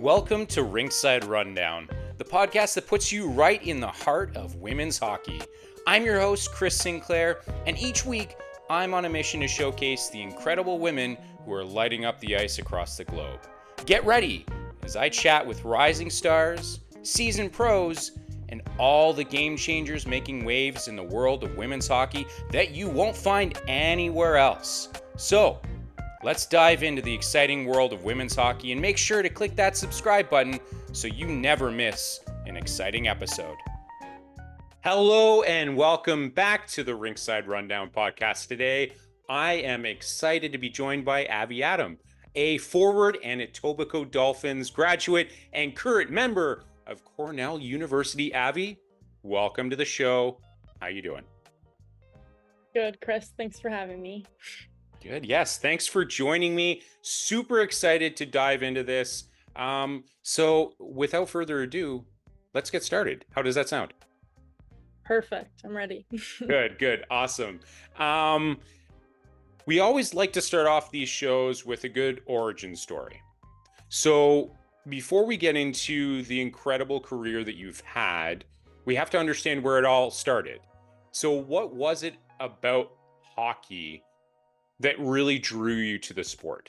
Welcome to Rinkside Rundown, the podcast that puts you right in the heart of women's hockey. I'm your host, Chris Sinclair, and each week I'm on a mission to showcase the incredible women who are lighting up the ice across the globe. Get ready as I chat with rising stars, seasoned pros, and all the game changers making waves in the world of women's hockey that you won't find anywhere else. So, let's dive into the exciting world of women's hockey and make sure to click that subscribe button so you never miss an exciting episode. Hello and welcome back to the Rinkside Rundown podcast. Today, I am excited to be joined by Avi Adam, a forward and Etobicoke Dolphins graduate and current member of Cornell University. Avi, welcome to the show. How you doing? Good, Chris. Thanks for having me. Good. Yes. Thanks for joining me. Super excited to dive into this. So without further ado, let's get started. How does that sound? Perfect. I'm ready. Good. Awesome. We always like to start off these shows with a good origin story. So before we get into the incredible career that you've had, we have to understand where it all started. So what was it about hockey that really drew you to the sport?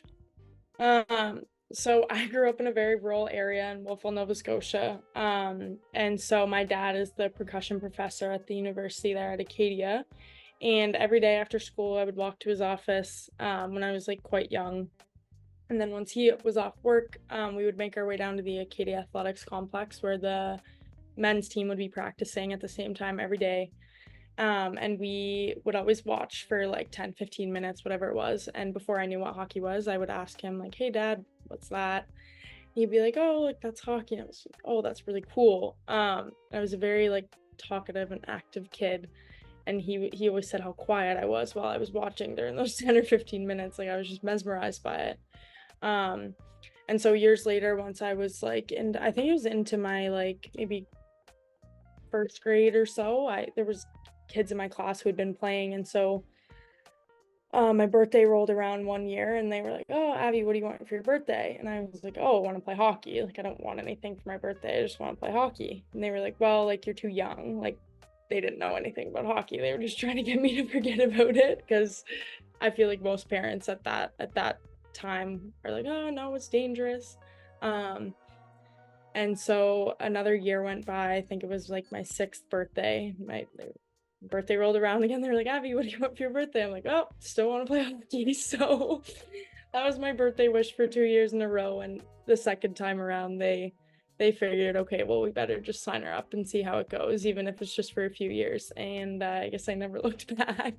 So I grew up in a very rural area in Wolfville, Nova Scotia. And so my dad is the percussion professor at the university there at Acadia. And every day after school, I would walk to his office when I was quite young. And then once he was off work, we would make our way down to the Acadia Athletics Complex where the men's team would be practicing at the same time every day. And we would always watch for 10-15 minutes, whatever it was. And before I knew what hockey was, I would ask him hey Dad, what's that? He'd be oh, that's hockey. And I was oh, that's really cool. I was a very talkative and active kid, and he always said how quiet I was while I was watching during those 10 or 15 minutes. I was just mesmerized by it. And so years later, once I was and I think it was into my maybe first grade or so, there was kids in my class who had been playing, and so my birthday rolled around one year and they were oh, Abby, what do you want for your birthday? And I was oh, I want to play hockey. I don't want anything for my birthday, I just want to play hockey. And they were well, you're too young. They didn't know anything about hockey. They were just trying to get me to forget about it, because I feel most parents at that time are oh no, it's dangerous. And so another year went by. I think it was my 6th birthday. My birthday rolled around again. They're Abby, what do you want for your birthday? I'm oh, still want to play hockey. So that was my birthday wish for 2 years in a row. And the second time around, they figured, okay, well, we better just sign her up and see how it goes, even if it's just for a few years. And I guess I never looked back.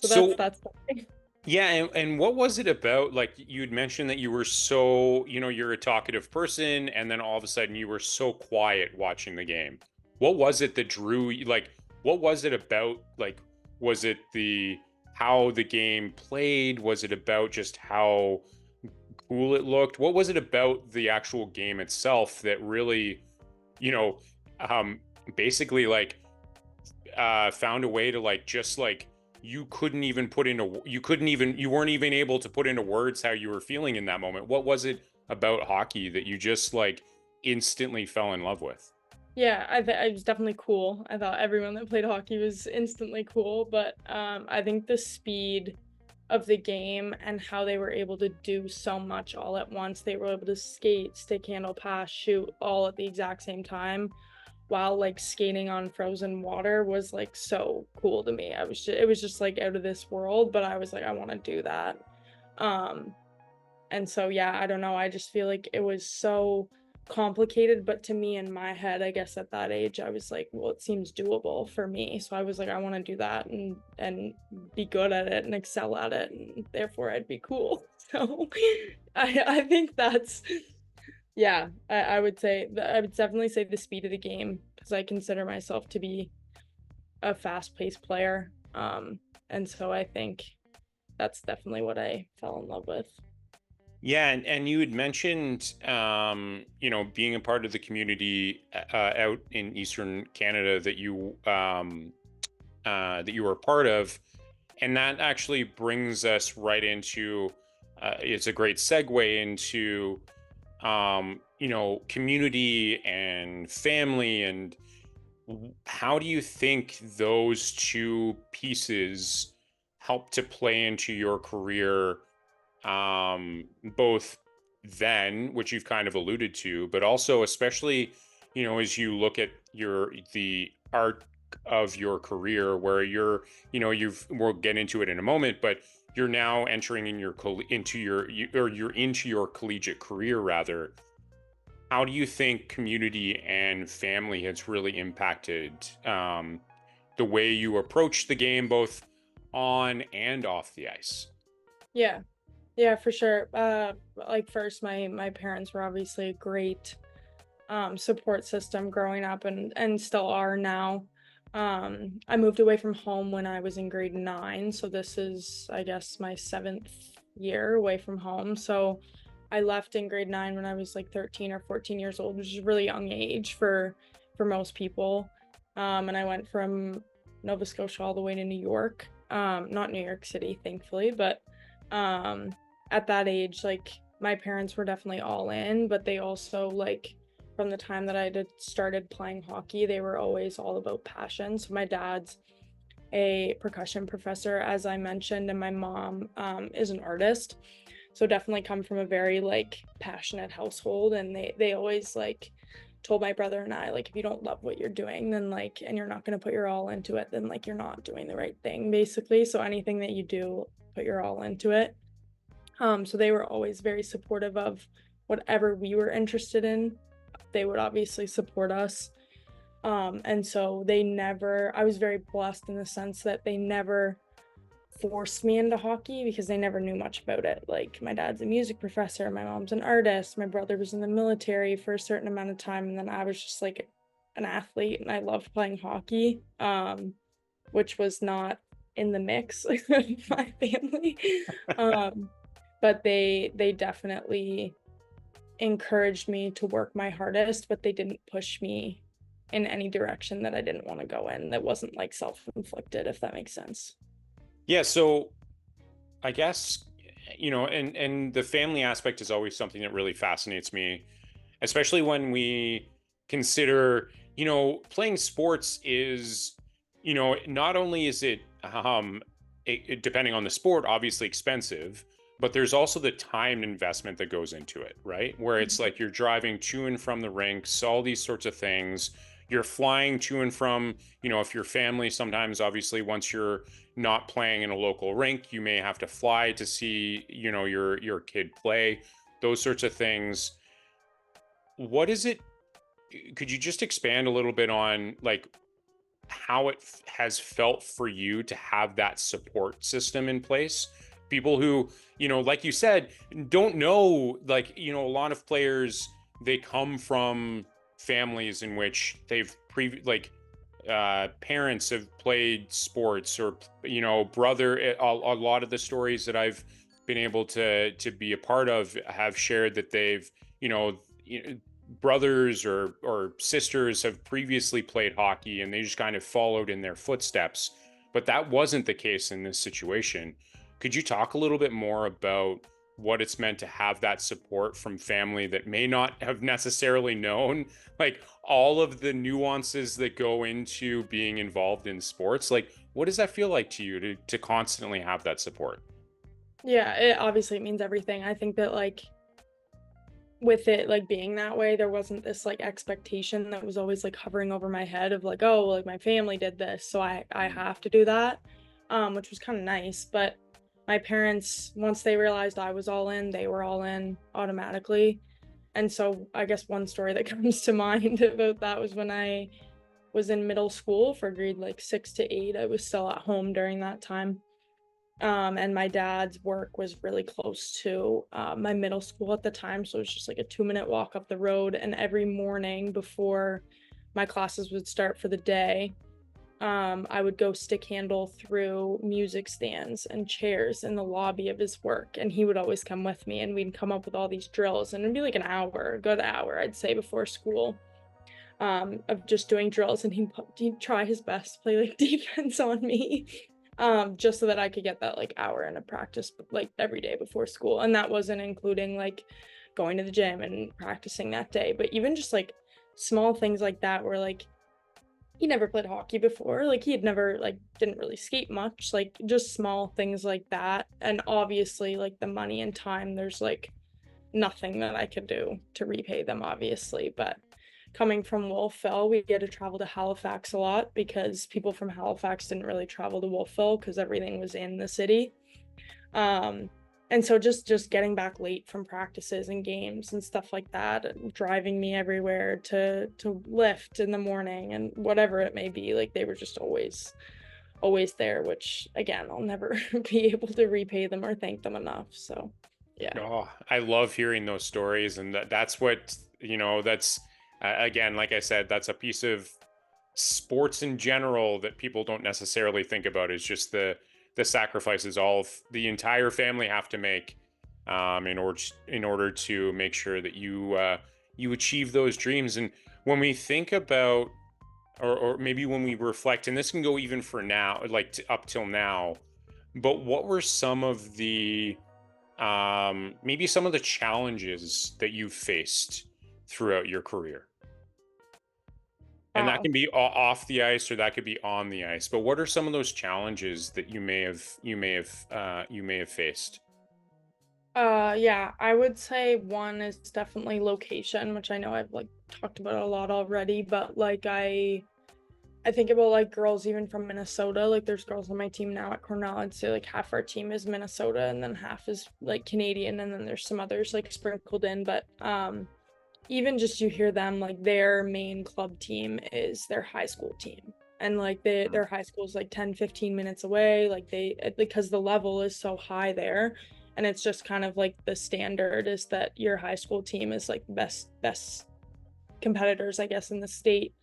So that's Yeah, and what was it about? You'd mentioned that you were so, you're a talkative person, and then all of a sudden you were so quiet watching the game. What was it that drew you? What was it about? Was it how the game played? Was it about just how cool it looked? What was it about the actual game itself that really, basically found a way to you weren't even able to put into words how you were feeling in that moment? What was it about hockey that you just instantly fell in love with? Yeah, I was definitely cool. I thought everyone that played hockey was instantly cool, but I think the speed of the game and how they were able to do so much all at once. They were able to skate, stick handle, pass, shoot all at the exact same time, while skating on frozen water was so cool to me. It was just out of this world, but I was I want to do that. And so yeah, I don't know, I just feel it was so complicated, but to me, in my head, I guess at that age, I was well, it seems doable for me. So I was I want to do that and be good at it and excel at it, and therefore I'd be cool. So I think that's, yeah, I would definitely say the speed of the game, because I consider myself to be a fast-paced player. And so I think that's definitely what I fell in love with. Yeah, and you had mentioned, being a part of the community out in Eastern Canada that you were a part of, and that actually brings us right into. It's a great segue into community and family, and how do you think those two pieces help to play into your career, both then, which you've kind of alluded to, but also especially, as you look at the arc of your career where we'll get into it in a moment, but you're now entering you're into your collegiate career rather. How do you think community and family has really impacted the way you approach the game, both on and off the ice? Yeah. Yeah, for sure. Like first, my parents were obviously a great support system growing up, and still are now. I moved away from home when I was in grade 9, so this is, I guess, my 7th year away from home. So I left in grade 9 when I was like 13 or 14 years old, which is a really young age for most people. And I went from Nova Scotia all the way to New York. Not New York City, thankfully, but at that age, like my parents were definitely all in, but they also, like, from the time that I started playing hockey, they were always all about passion. So my dad's a percussion professor, as I mentioned, and my mom is an artist. So definitely come from a very like passionate household, and they always like told my brother and I, like, if you don't love what you're doing, then like, and you're not going to put your all into it, then like you're not doing the right thing, basically. So anything that you do, put your all into it. So they were always very supportive of whatever we were interested in. They would obviously support us. And so I was very blessed in the sense that they never forced me into hockey because they never knew much about it. Like, my dad's a music professor, my mom's an artist, my brother was in the military for a certain amount of time, and then I was just like an athlete, and I loved playing hockey, which was not in the mix of my family. But they definitely encouraged me to work my hardest, but they didn't push me in any direction that I didn't want to go in. That wasn't like self-inflicted, if that makes sense. Yeah, so I guess, and the family aspect is always something that really fascinates me, especially when we consider, playing sports is, not only is it, depending on the sport, obviously expensive, but there's also the time investment that goes into it, right? Where it's like you're driving to and from the rinks, all these sorts of things. You're flying to and from, if your family, sometimes obviously once you're not playing in a local rink, you may have to fly to see, your kid play, those sorts of things. What is it? Could you just expand a little bit on like how it has felt for you to have that support system in place? People who, like you said, don't know, like, a lot of players, they come from families in which parents have played sports, or, brother, a lot of the stories that I've been able to be a part of have shared that they've, brothers or sisters have previously played hockey and they just kind of followed in their footsteps. But that wasn't the case in this situation. Could you talk a little bit more about what it's meant to have that support from family that may not have necessarily known like all of the nuances that go into being involved in sports? Like, what does that feel like to you to constantly have that support? Yeah, it obviously means everything. I think that like with it like being that way, there wasn't this like expectation that was always like hovering over my head of like, oh, like my family did this, so I have to do that, which was kind of nice. But my parents, once they realized I was all in, they were all in automatically. And so I guess one story that comes to mind about that was when I was in middle school for grade like 6 to 8. I was still at home during that time. And my dad's work was really close to my middle school at the time. So it was just like a 2-minute walk up the road. And every morning before my classes would start for the day, I would go stick handle through music stands and chairs in the lobby of his work. And he would always come with me, and we'd come up with all these drills. And it'd be like an hour, a good hour, I'd say, before school, of just doing drills. And he'd try his best to play like defense on me. Just so that I could get that like hour in a practice like every day before school. And that wasn't including like going to the gym and practicing that day. But even just like small things like that where like he never played hockey before, like he had never like didn't really skate much, like just small things like that. And obviously like the money and time, there's like nothing that I could do to repay them, obviously. But coming from Wolfville, we had to travel to Halifax a lot because people from Halifax didn't really travel to Wolfville because everything was in the city. Um, and so just getting back late from practices and games and stuff like that, and driving me everywhere to lift in the morning and whatever it may be, like they were just always there, which again, I'll never be able to repay them or thank them enough. So yeah. Oh, I love hearing those stories, and that's what that's again, like I said, that's a piece of sports in general that people don't necessarily think about, is just the sacrifices the entire family have to make in order to make sure that you achieve those dreams. And when we think about, or maybe when we reflect, and this can go even for now, like up till now, but what were some of the maybe some of the challenges that you faced throughout your career? And that Wow. can be off the ice, or that could be on the ice. But what are some of those challenges that you may have faced? Yeah, I would say one is definitely location, which I know I've like talked about a lot already, but like I think about like girls even from Minnesota. Like there's girls on my team now at Cornell. I'd say like half our team is Minnesota and then half is like Canadian, and then there's some others like sprinkled in. But even just you hear them like their main club team is their high school team. And like their high school is like 10-15 minutes away. Like because the level is so high there. And it's just kind of like the standard is that your high school team is like best competitors, I guess, in the state.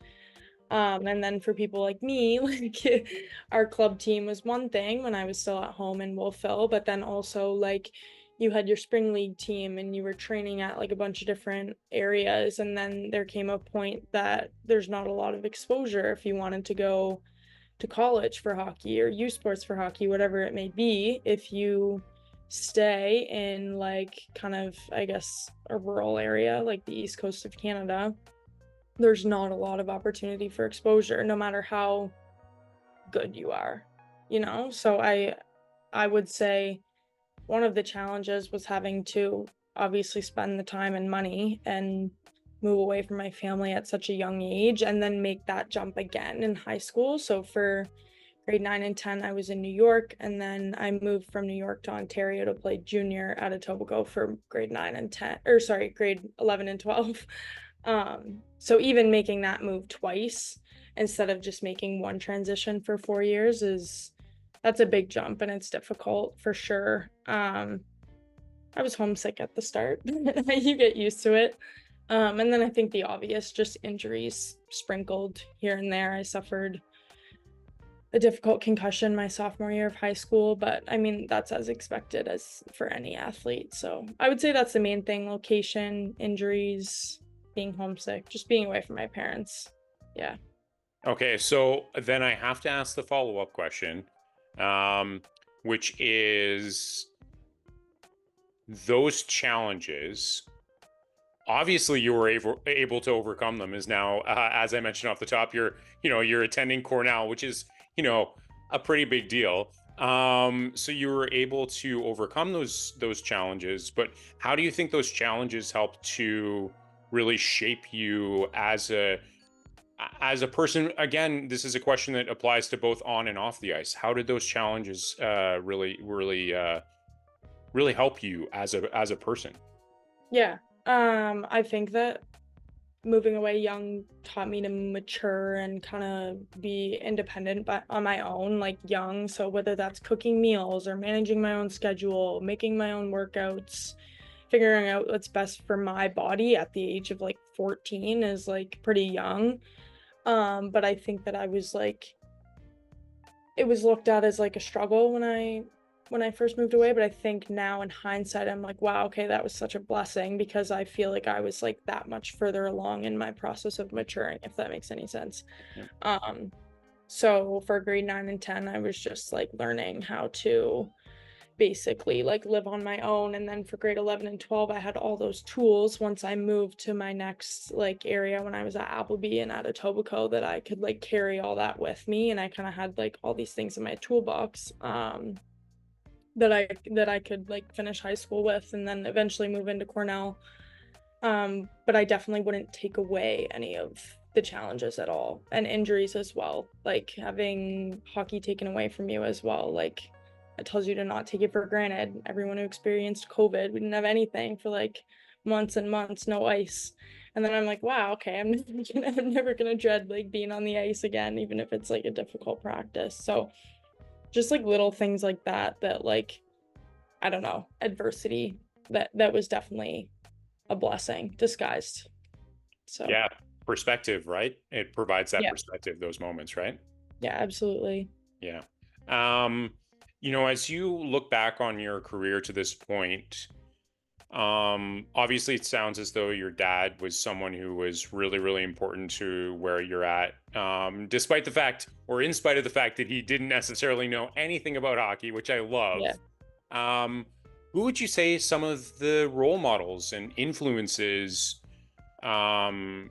And then for people like me, like our club team was one thing when I was still at home in Wolfville, but then also like you had your spring league team and you were training at like a bunch of different areas. And then there came a point that there's not a lot of exposure if you wanted to go to college for hockey or U Sports for hockey, whatever it may be, if you stay in like kind of, I guess, a rural area like the east coast of Canada, there's not a lot of opportunity for exposure no matter how good you are, you know? So I would say one of the challenges was having to obviously spend the time and money and move away from my family at such a young age and then make that jump again in high school. So for grade 9 and 10, I was in New York, and then I moved from New York to Ontario to play junior at Etobicoke for grade 9 and 10, or sorry, grade 11 and 12. So even making that move twice instead of just making one transition for 4 years that's a big jump, and it's difficult for sure. I was homesick at the start. You get used to it. And then I think the obvious, just injuries sprinkled here and there. I suffered a difficult concussion my sophomore year of high school, but I mean, that's as expected as for any athlete. So I would say that's the main thing: location, injuries, being homesick, just being away from my parents. Yeah. Okay, so then I have to ask the follow-up question, um, which is, those challenges, obviously you were able to overcome them, as now, as I mentioned off the top, you're attending Cornell, which is, a pretty big deal. So you were able to overcome those challenges, but how do you think those challenges help to really shape you as a person? Again, this is a question that applies to both on and off the ice. How did those challenges really help you as a person? Yeah. I think that moving away young taught me to mature and kind of be independent but on my own, like young. So whether that's cooking meals or managing my own schedule, making my own workouts, figuring out what's best for my body at the age of like 14 is like pretty young. But I think that I was like it was looked at as like a struggle when I first moved away, but I think now in hindsight I'm like, wow, okay, that was such a blessing because I feel like I was like that much further along in my process of maturing, if that makes any sense. Yeah. Um, so for grade 9 and 10, I was just like learning how to basically like live on my own. And then for grade 11 and 12, I had all those tools once I moved to my next like area when I was at Appleby and at Etobicoke, that I could like carry all that with me. And I kind of had like all these things in my toolbox that I could like finish high school with and then eventually move into Cornell. But I definitely wouldn't take away any of the challenges at all, and injuries as well. Like having hockey taken away from you as well. Like it tells you to not take it for granted. Everyone who experienced COVID, we didn't have anything for like months and months, no ice. And then I'm like, wow, okay, I'm never gonna dread like being on the ice again, even if it's like a difficult practice. So just like little things like that, that like, I don't know, adversity, that was definitely a blessing disguised. So Yeah, perspective, right? It provides that yeah, perspective, those moments, right? yeah, absolutely. Yeah. Um, as you look back on your career to this point, obviously it sounds as though your dad was someone who was really, really important to where you're at. Despite the fact, or in spite of the fact that he didn't necessarily know anything about hockey, which I love. Yeah. Um, who would you say some of the role models and influences, um,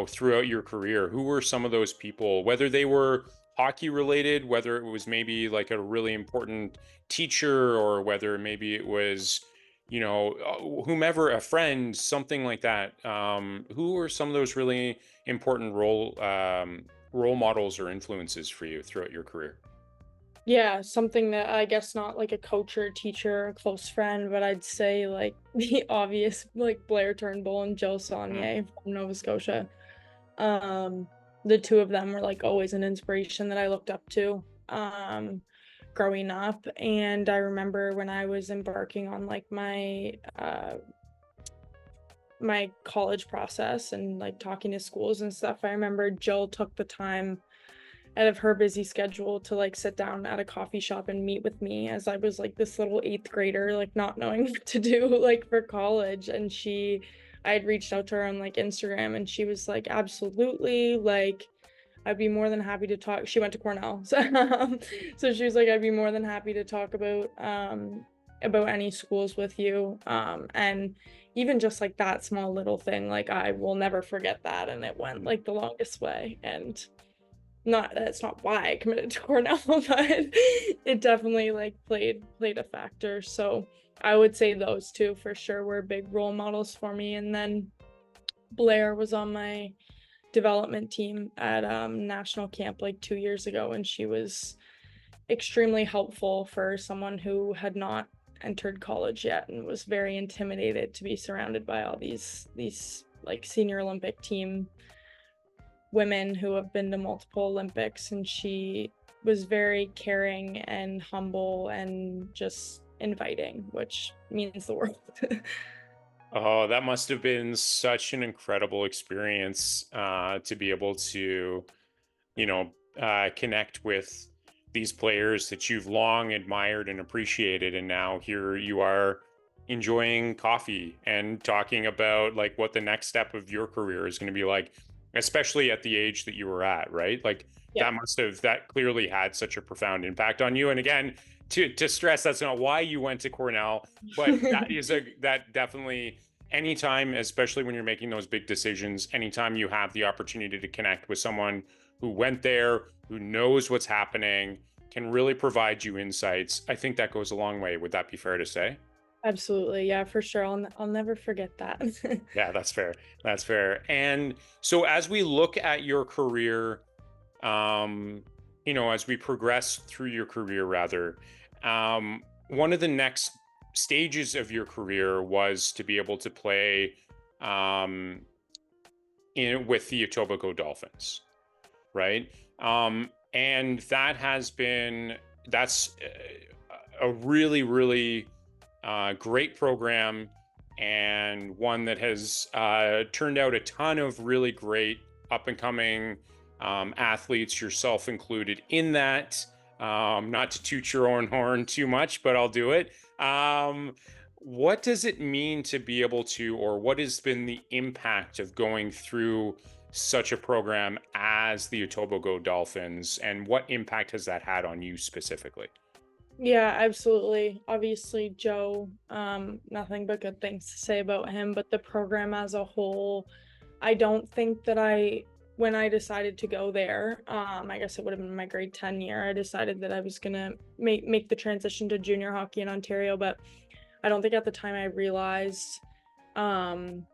throughout your career? Who were some of those people, whether they were hockey related, whether it was maybe like a really important teacher, or whether maybe it was, whomever, a friend, something like that. Who were some of those really important role models or influences for you throughout your career? Yeah, something that I guess not like a coach or a teacher or a close friend, but I'd say like the obvious, like Blair Turnbull and Jill Mm. Saunier from Nova Scotia. Um, the two of them were like always an inspiration that I looked up to growing up. And I remember when I was embarking on like my college process and like talking to schools and stuff, I remember Jill took the time out of her busy schedule to like sit down at a coffee shop and meet with me as I was like this little eighth grader, like not knowing what to do like for college. And I had reached out to her on like Instagram, and she was like, absolutely, like I'd be more than happy to talk. She went to Cornell. So she was like, I'd be more than happy to talk about any schools with you. And even just like that small little thing, like I will never forget that. And it went like the longest way. And not that's not why I committed to Cornell, but it definitely like played a factor. So I would say those two for sure were big role models for me. And then Blair was on my development team at national camp like 2 years ago, and she was extremely helpful for someone who had not entered college yet and was very intimidated to be surrounded by all these like senior Olympic team women who have been to multiple Olympics. And she was very caring and humble and just inviting, which means the world. Oh, that must have been such an incredible experience, to be able to, connect with these players that you've long admired and appreciated. And now here you are enjoying coffee and talking about like what the next step of your career is going to be like, especially at the age that you were at, right? Like Yeah. that clearly had such a profound impact on you. And again, to stress, that's not why you went to Cornell, but that definitely, anytime, especially when you're making those big decisions, anytime you have the opportunity to connect with someone who went there, who knows what's happening, can really provide you insights, I think that goes a long way. Would that be fair to say? Absolutely. Yeah, for sure. I'll never forget that. Yeah, that's fair. That's fair. And so as we look at your career, as we progress through your career, rather, one of the next stages of your career was to be able to play, um, with the Etobicoke Dolphins, right? And that's a really, really great program, and one that has turned out a ton of really great up and coming athletes, yourself included in that. Not to toot your own horn too much, but I'll do it. What does it mean to be able to, or what has been the impact of going through such a program as the Etobicoke Dolphins, and what impact has that had on you specifically? Yeah, absolutely. Obviously, Joe, nothing but good things to say about him, but the program as a whole, I don't think that when I decided to go there, I guess it would have been my grade 10 year, I decided that I was gonna make the transition to junior hockey in Ontario, but I don't think at the time I realized, um,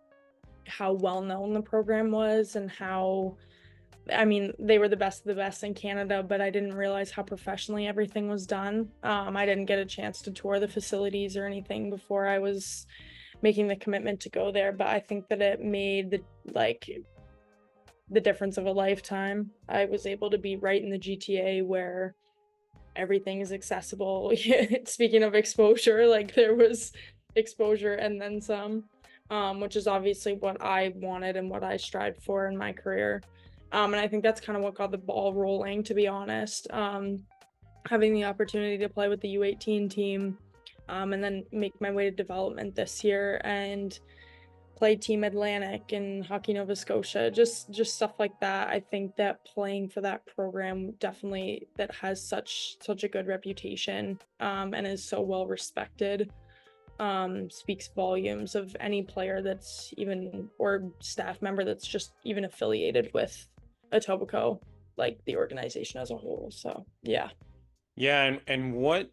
how well known the program was and how, I mean, they were the best of the best in Canada, but I didn't realize how professionally everything was done. I didn't get a chance to tour the facilities or anything before I was making the commitment to go there, but I think that it made the difference of a lifetime. I was able to be right in the GTA where everything is accessible. Speaking of exposure, like there was exposure and then some, which is obviously what I wanted and what I strived for in my career. And I think that's kind of what got the ball rolling, to be honest. Having the opportunity to play with the U18 team, and then make my way to development this year and play Team Atlantic and Hockey Nova Scotia, just stuff like that. I think that playing for that program definitely that has such a good reputation, and is so well respected, speaks volumes of any player that's even or staff member that's just even affiliated with Etobicoke, like the organization as a whole. So yeah. Yeah, and what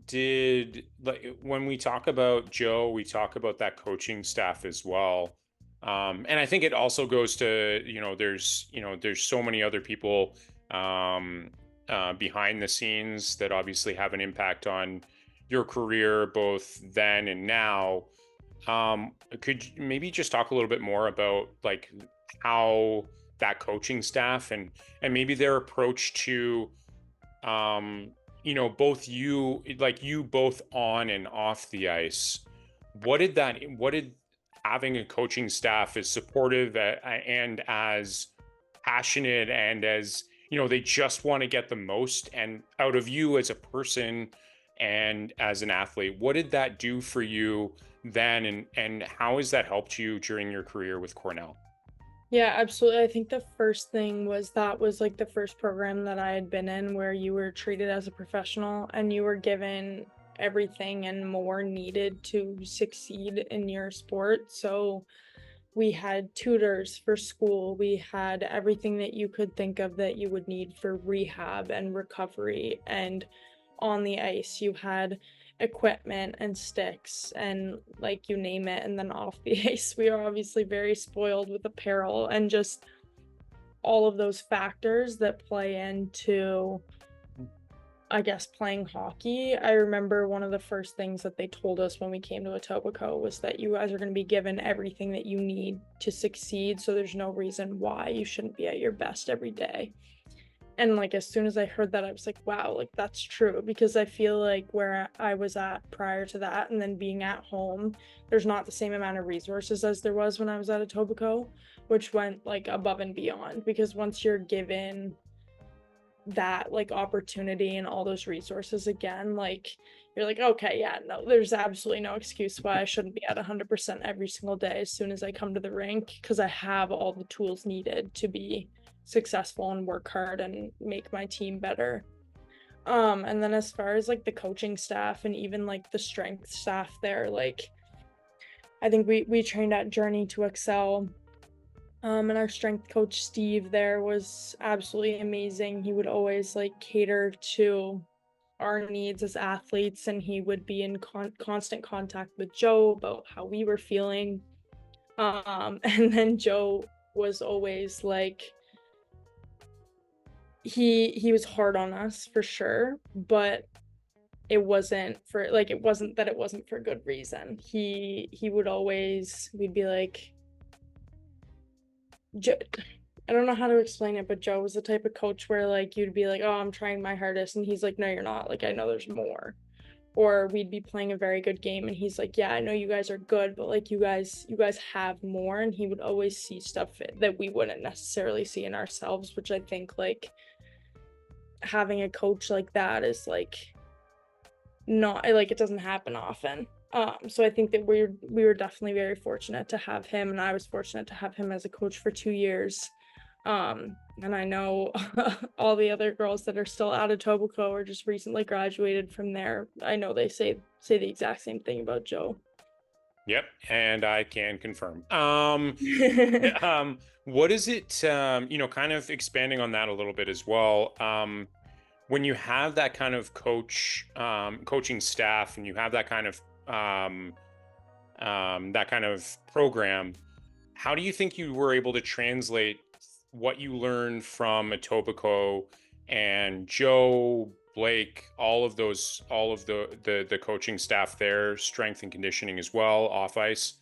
did, like, when we talk about Joe, we talk about that coaching staff as well. And I think it also goes to, there's so many other people behind the scenes that obviously have an impact on your career, both then and now. Could you maybe just talk a little bit more about like how that coaching staff and maybe their approach to both you both on and off the ice. What did having a coaching staff as supportive and as passionate and as, they just want to get the most and out of you as a person and as an athlete, what did that do for you then, and how has that helped you during your career with Cornell? Yeah, absolutely. I think the first thing was that was like the first program that I had been in where you were treated as a professional and you were given everything and more needed to succeed in your sport. So we had tutors for school, we had everything that you could think of that you would need for rehab and recovery. And on the ice, you had equipment and sticks and like you name it. And then off the ice, we are obviously very spoiled with apparel and just all of those factors that play into, I guess, playing hockey. I remember one of the first things that they told us when we came to Etobicoke was that you guys are going to be given everything that you need to succeed, so there's no reason why you shouldn't be at your best every day. And like as soon as I heard that, I was like, wow, like that's true, because I feel like where I was at prior to that and then being at home, there's not the same amount of resources as there was when I was at Etobicoke, which went like above and beyond, because once you're given that like opportunity and all those resources again, like you're like, okay, yeah, no, there's absolutely no excuse why I shouldn't be at 100% every single day as soon as I come to the rink, because I have all the tools needed to be successful and work hard and make my team better. And then as far as like the coaching staff and even like the strength staff there, like I think we trained at Journey to Excel. And our strength coach Steve there was absolutely amazing. He would always like cater to our needs as athletes, and he would be in constant contact with Joe about how we were feeling. And then Joe was always like, he was hard on us for sure, but it wasn't that it wasn't for good reason. He would always, we'd be like, I don't know how to explain it, but Joe was the type of coach where like you'd be like, "Oh, I'm trying my hardest," and he's like, "No, you're not. Like I know there's more." Or we'd be playing a very good game and he's like, "Yeah, I know you guys are good, but like you guys have more." And he would always see stuff that we wouldn't necessarily see in ourselves, which I think like having a coach like that is like not like it doesn't happen often. So I think that we were definitely very fortunate to have him, and I was fortunate to have him as a coach for 2 years. And I know all the other girls that are still out of Etobicoke or just recently graduated from there. I know they say the exact same thing about Joe. Yep, and I can confirm. What is it, kind of expanding on that a little bit as well. When you have that kind of coaching staff, and you have that kind of program, how do you think you were able to translate what you learned from Etobicoke and Joe, Blake, all of the coaching staff there, strength and conditioning as well, off ice,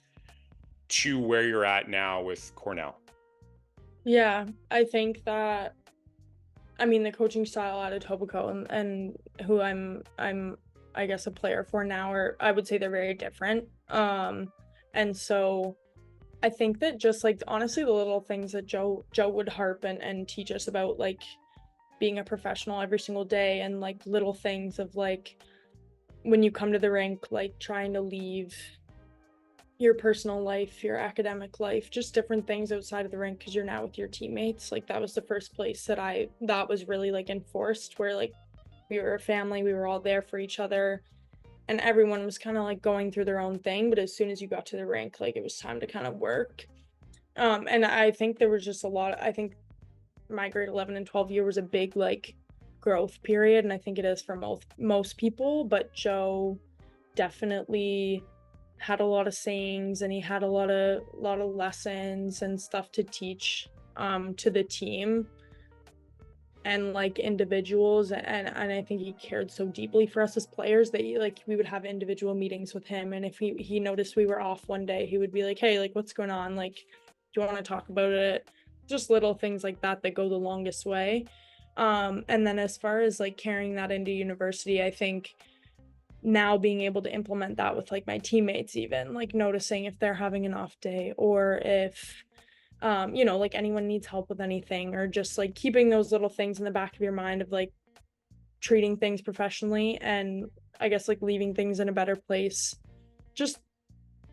to where you're at now with Cornell? Yeah, I think that I mean the coaching style at Etobicoke and who I'm I guess a player for now, or I would say they're very different. And so I think that just like honestly the little things that Joe would harp and teach us about, like being a professional every single day, and like little things of like when you come to the rink, like trying to leave your personal life, your academic life, just different things outside of the rink because you're now with your teammates. Like that was the first place that was really like enforced, where like we were a family, we were all there for each other, and everyone was kind of like going through their own thing. But as soon as you got to the rink, like it was time to kind of work. And I think there was just a lot. I think my grade 11 and 12 year was a big like growth period, and I think it is for most people. But Joe definitely had a lot of sayings, and he had a lot of lessons and stuff to teach to the team and like individuals, and I think he cared so deeply for us as players that like we would have individual meetings with him, and if he noticed we were off one day, he would be like, hey, like what's going on, like do you want to talk about it? Just little things like that that go the longest way. And then as far as like carrying that into university, I think now being able to implement that with like my teammates, even like noticing if they're having an off day, or if like anyone needs help with anything, or just like keeping those little things in the back of your mind of like treating things professionally, and I guess like leaving things in a better place. Just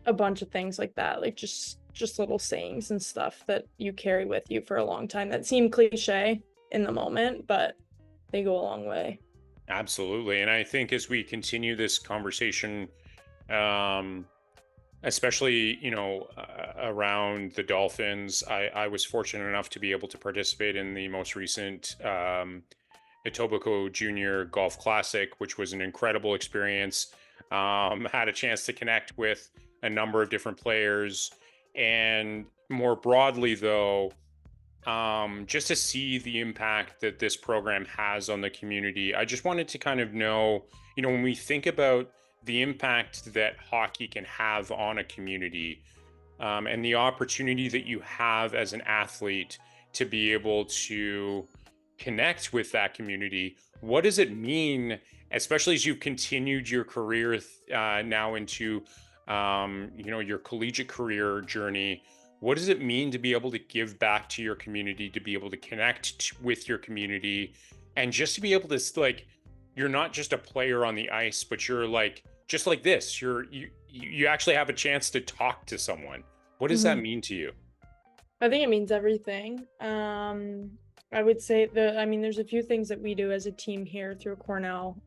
a bunch of things like that, like just little sayings and stuff that you carry with you for a long time that seem cliche in the moment, but they go a long way. Absolutely. And I think as we continue this conversation, um, especially, around the Dolphins, I was fortunate enough to be able to participate in the most recent Etobicoke Junior Golf Classic, which was an incredible experience. Had a chance to connect with a number of different players. And more broadly, though, just to see the impact that this program has on the community. I just wanted to kind of know, when we think about the impact that hockey can have on a community, and the opportunity that you have as an athlete to be able to connect with that community, what does it mean, especially as you've continued your career now into, your collegiate career journey? What does it mean to be able to give back to your community, to be able to connect with your community, and just to be able to like, you're not just a player on the ice, but you're like, just like this, you actually have a chance to talk to someone. What does that Mhm. mean to you? I think it means everything. I would say there's a few things that we do as a team here through Cornell,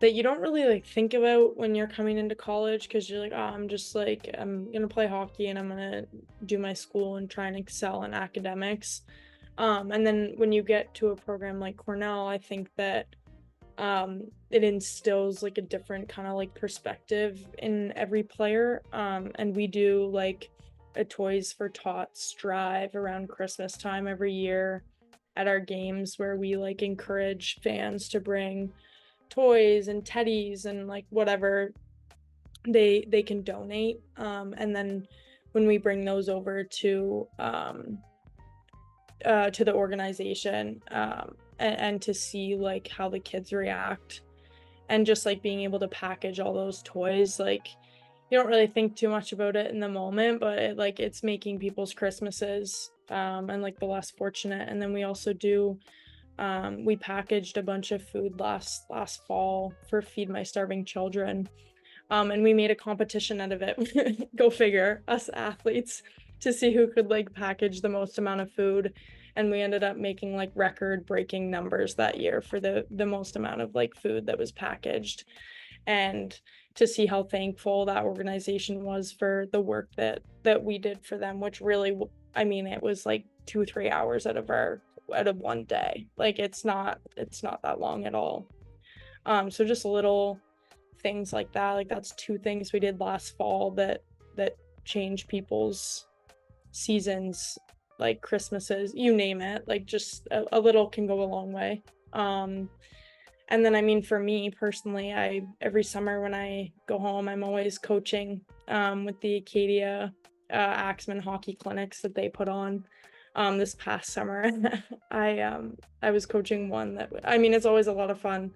that you don't really like think about when you're coming into college, because you're like, oh, I'm gonna play hockey and I'm gonna do my school and try and excel in academics. And then when you get to a program like Cornell, I think that it instills like a different kind of like perspective in every player. And we do like a Toys for Tots drive around Christmas time every year at our games, where we like encourage fans to bring toys and teddies and like whatever they can donate. And then when we bring those over to the organization, and to see like how the kids react, and just like being able to package all those toys, like you don't really think too much about it in the moment, but it's making people's Christmases, and like the less fortunate. And then we also do we packaged a bunch of food last fall for Feed My Starving Children, and we made a competition out of it. Go figure, us athletes. to see who could like package the most amount of food. And we ended up making like record breaking numbers that year for the most amount of like food that was packaged. And to see how thankful that organization was for the work that we did for them, which really, I mean, it was like 2-3 hours out of one day. Like it's not that long at all. So just little things like that. Like that's two things we did last fall that changed people's seasons, like Christmases, you name it. Like just a little can go a long way. And then I mean, for me personally, every summer when I go home, I'm always coaching with the Acadia Axeman hockey clinics that they put on. This past summer, I was coaching one that, I mean, it's always a lot of fun.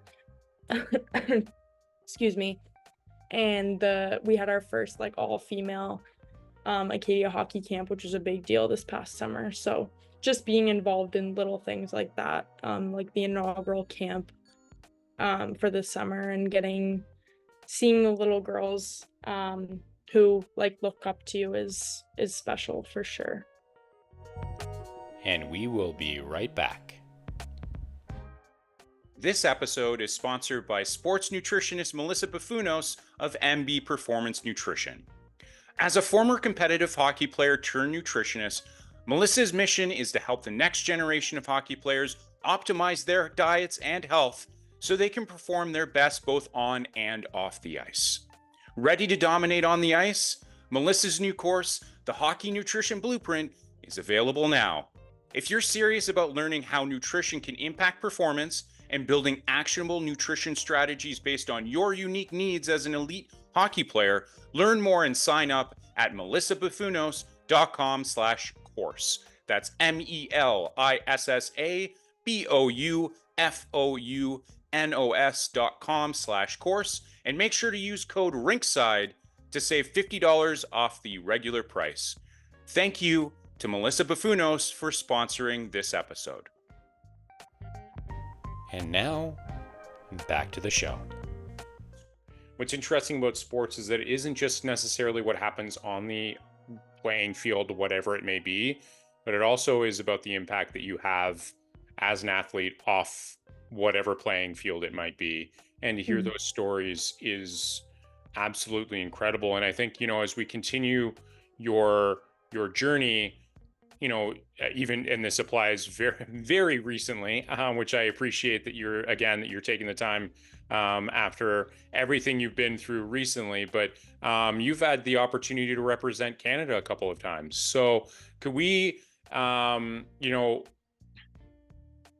Excuse me. And we had our first like all female Acadia hockey camp, which was a big deal this past summer. So just being involved in little things like that, like the inaugural camp for the summer, and seeing the little girls who like look up to you is special for sure. And we will be right back. This episode is sponsored by sports nutritionist Melissa Buffunos of MB Performance Nutrition. As a former competitive hockey player turned nutritionist, Melissa's mission is to help the next generation of hockey players optimize their diets and health so they can perform their best both on and off the ice. Ready to dominate on the ice? Melissa's new course, The Hockey Nutrition Blueprint, is available now. If you're serious about learning how nutrition can impact performance and building actionable nutrition strategies based on your unique needs as an elite hockey player, learn more and sign up at melissabuffunos.com/course. That's melissabuffunos.com/course, and make sure to use code Rinkside to save $50 off the regular price. Thank you to Melissa Buffunos for sponsoring this episode. And now, back to the show. What's interesting about sports is that it isn't just necessarily what happens on the playing field, whatever it may be, but it also is about the impact that you have as an athlete off whatever playing field it might be. And to hear those stories is absolutely incredible. And I think, as we continue your journey, even, and this applies very, very recently, which I appreciate that you're taking the time after everything you've been through recently, but you've had the opportunity to represent Canada a couple of times. So could we,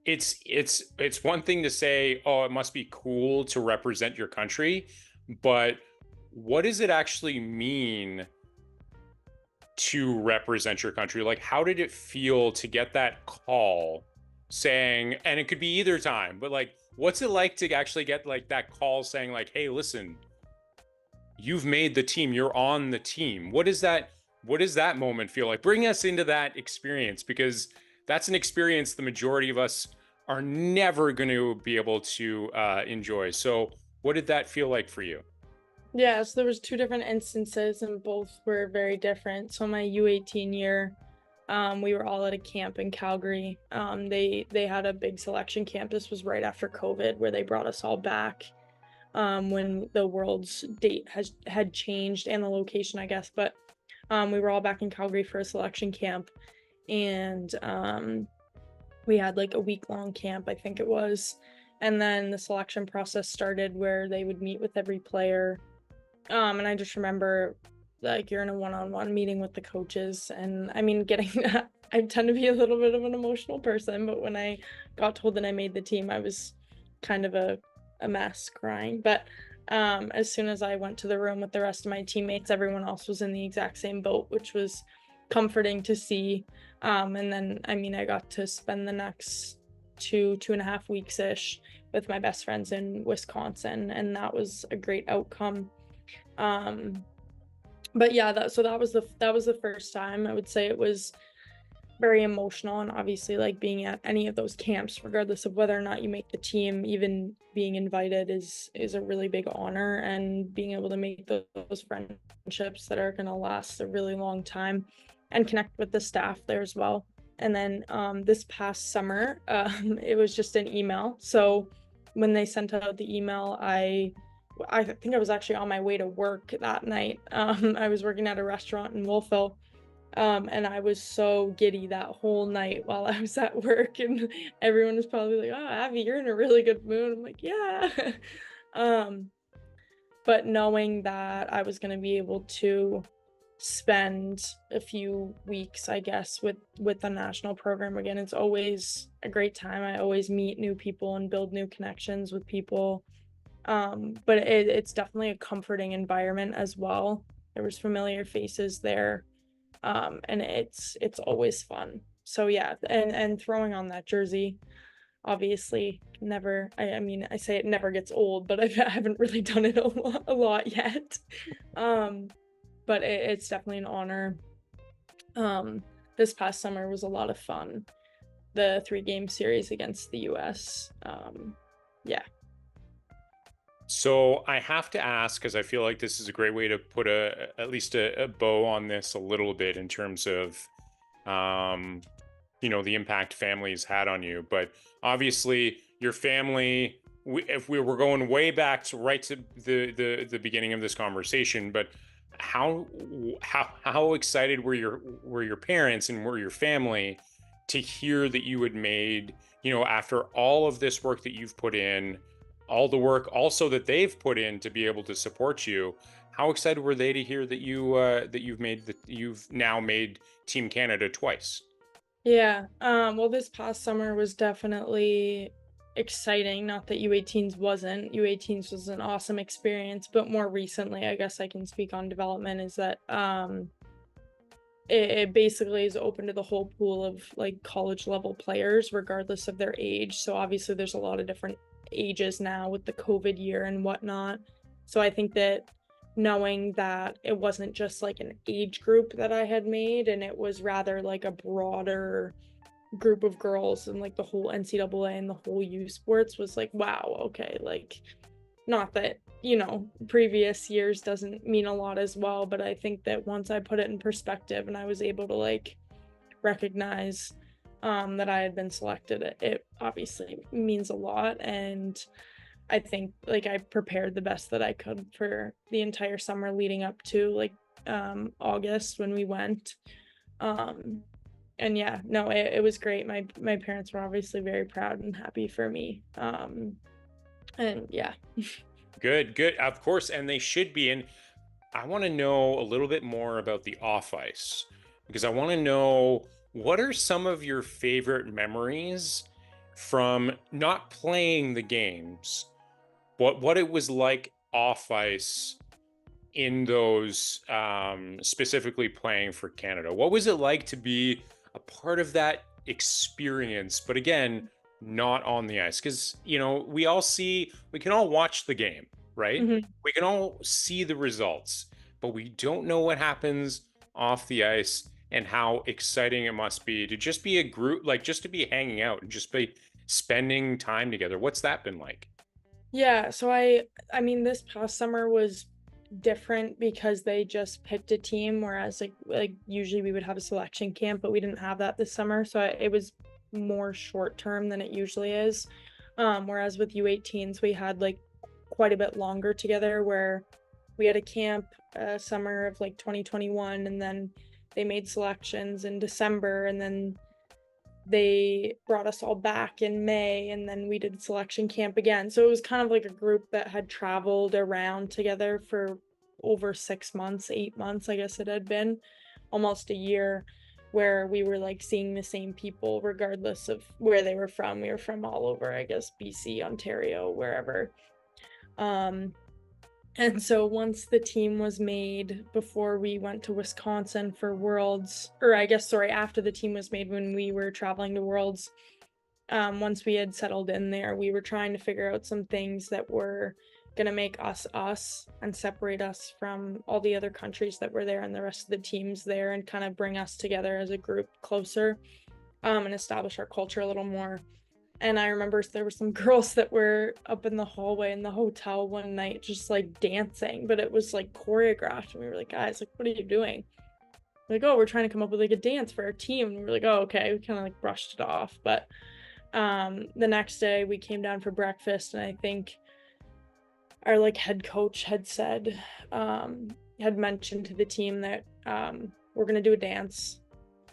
it's one thing to say, oh, it must be cool to represent your country, but what does it actually mean to represent your country? Like, how did it feel to get that call saying, and it could be either time, but like, what's it like to actually get like that call saying like, hey, listen, you've made the team, you're on the team? What does that moment feel like? Bring us into that experience, because that's an experience the majority of us are never going to be able to enjoy. So what did that feel like for you? Yeah, so there was two different instances and both were very different. So my U18 year, we were all at a camp in Calgary. They had a big selection camp. This was right after COVID, where they brought us all back when the world's date had changed, and the location, I guess. But we were all back in Calgary for a selection camp, and we had like a week-long camp, I think it was. And then the selection process started, where they would meet with every player. And I just remember, like, you're in a one-on-one meeting with the coaches, and I mean, I tend to be a little bit of an emotional person, but when I got told that I made the team, I was kind of a mess, crying. But as soon as I went to the room with the rest of my teammates, everyone else was in the exact same boat, which was comforting to see. And then, I mean, I got to spend the next 2.5 weeks-ish with my best friends in Wisconsin, and that was a great outcome. But yeah, that was the first time. I would say it was very emotional, and obviously, like, being at any of those camps, regardless of whether or not you make the team, even being invited is a really big honor, and being able to make those friendships that are going to last a really long time and connect with the staff there as well. And then this past summer, it was just an email. So when they sent out the email, I think I was actually on my way to work that night. I was working at a restaurant in Wolfville, and I was so giddy that whole night while I was at work, and everyone was probably like, "Oh, Abby, you're in a really good mood." I'm like, "Yeah." um, but knowing that I was going to be able to spend a few weeks, I guess, with the national program again, it's always a great time. I always meet new people and build new connections with people. But it's definitely a comforting environment as well. There was familiar faces there, and it's always fun. So yeah, and throwing on that jersey, obviously never. I mean, I say it never gets old, but I haven't really done it a lot yet. Um, but it's definitely an honor. This past summer was a lot of fun. The 3-game series against the US. Yeah. So I have to ask, because I feel like this is a great way to put at least a bow on this a little bit in terms of, the impact families had on you. But obviously, your family. If we were going way back to right to the beginning of this conversation, but how excited were your parents and were your family to hear that you had made, after all of this work that you've put in, all the work also that they've put in to be able to support you. How excited were they to hear that you've now made Team Canada twice? Yeah. Well, this past summer was definitely exciting. Not that U18s wasn't. U18s was an awesome experience, but more recently, I guess I can speak on development, is that it basically is open to the whole pool of like college level players, regardless of their age. So obviously there's a lot of different ages now with the COVID year and whatnot. So I think that knowing that it wasn't just like an age group that I had made, and it was rather like a broader group of girls and like the whole NCAA and the whole U sports, was like, wow, okay, like, not that, previous years doesn't mean a lot as well, but I think that once I put it in perspective and I was able to like recognize that I had been selected, it obviously means a lot. And I think like I prepared the best that I could for the entire summer leading up to like August when we went. And yeah, no, it was great. My parents were obviously very proud and happy for me. And yeah. Good, of course, and they should be. And I want to know a little bit more about the off ice, because I want to know, what are some of your favorite memories from not playing the games, what it was like off ice in those, specifically playing for Canada. What was it like to be a part of that experience, but again, not on the ice? Because we can all watch the game, right? Mhm. We can all see the results, but we don't know what happens off the ice, and how exciting it must be to just be a group, like just to be hanging out and just be spending time together. What's that been like? Yeah, so I mean this past summer was different because they just picked a team, whereas like usually we would have a selection camp, but we didn't have that this summer. So it was more short term than it usually is. Whereas with U18s we had like quite a bit longer together, where we had a camp summer of like 2021, and then they made selections in December, and then they brought us all back in May, and then we did selection camp again. So it was kind of like a group that had traveled around together for over 6 months, 8 months, I guess it had been, almost a year, where we were like seeing the same people regardless of where they were from. We were from all over, I guess, BC, Ontario, wherever. Um, and so once the team was made, before we went to Wisconsin for Worlds, or I guess, sorry, after the team was made when we were traveling to Worlds, once we had settled in there, we were trying to figure out some things that were going to make us us and separate us from all the other countries that were there and the rest of the teams there, and kind of bring us together as a group closer, and establish our culture a little more. And I remember there were some girls that were up in the hallway in the hotel one night just like dancing, but it was like choreographed. And we were like, guys, like, what are you doing? like, oh, we're trying to come up with like a dance for our team. And we're like, oh, okay. We kind of like brushed it off. But the next day we came down for breakfast, and I think our like head coach had said, had mentioned to the team that we're gonna do a dance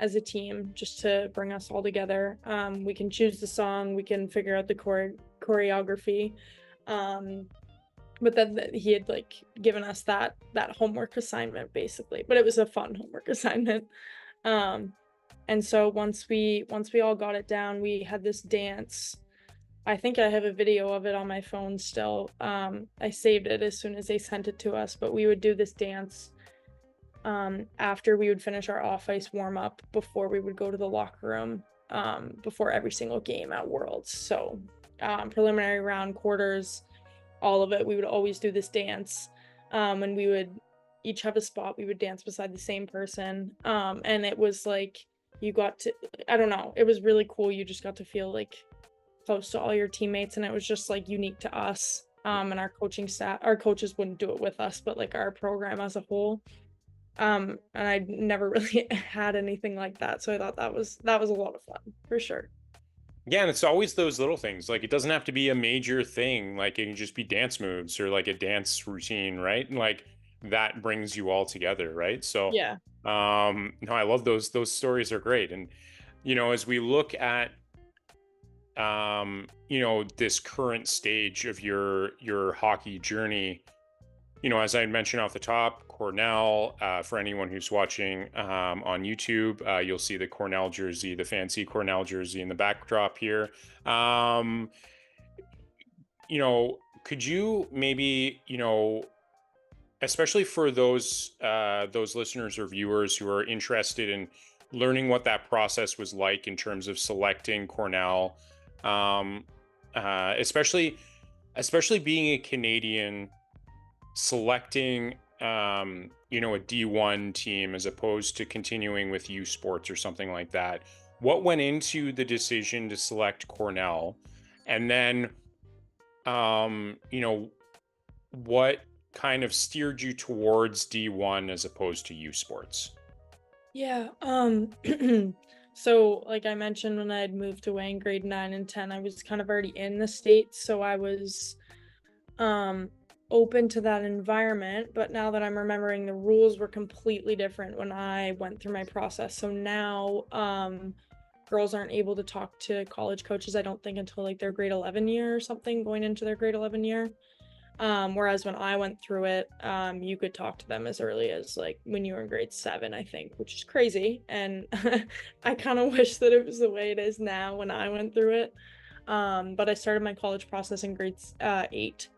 as a team just to bring us all together. We can choose the song, we can figure out the choreography. Um, but then he had like given us that homework assignment basically, but it was a fun homework assignment. Um, and so once we all got it down, we had this dance. I think I have a video of it on my phone still. I saved it as soon as they sent it to us, but we would do this dance after we would finish our off-ice warm-up before we would go to the locker room before every single game at Worlds. So preliminary round, quarters, all of it, we would always do this dance. And we would each have a spot. We would dance beside the same person. And it was like you got to, I don't know, it was really cool. You just got to feel like close to all your teammates, and it was just like unique to us. And our coaching staff, our coaches wouldn't do it with us, but like our program as a whole. And I never really had anything like that, so I thought that was a lot of fun for sure. Yeah, and it's always those little things. Like it doesn't have to be a major thing. Like it can just be dance moves or like a dance routine, right? And like that brings you all together, right? So Yeah. no, I love those stories are great. And as we look at this current stage of your hockey journey, as I mentioned off the top, Cornell, for anyone who's watching on YouTube, you'll see the Cornell jersey, the fancy Cornell jersey in the backdrop here. Um, could you maybe, especially for those listeners or viewers who are interested in learning what that process was like in terms of selecting Cornell, um, especially being a Canadian, selecting a D1 team as opposed to continuing with U Sports or something like that. What went into the decision to select Cornell? And then what kind of steered you towards D1 as opposed to U Sports? Yeah. So like I mentioned, when I had moved away in grade 9 and 10, I was kind of already in the States, so I was um open to that environment. But now that I'm remembering, the rules were completely different when I went through my process. So now girls aren't able to talk to college coaches, I don't think, until like their grade 11 year or something, going into their grade 11 year. Whereas when I went through it, you could talk to them as early as like when you were in grade 7, I think, which is crazy. And I kind of wish that it was the way it is now when I went through it. But I started my college process in grade 8.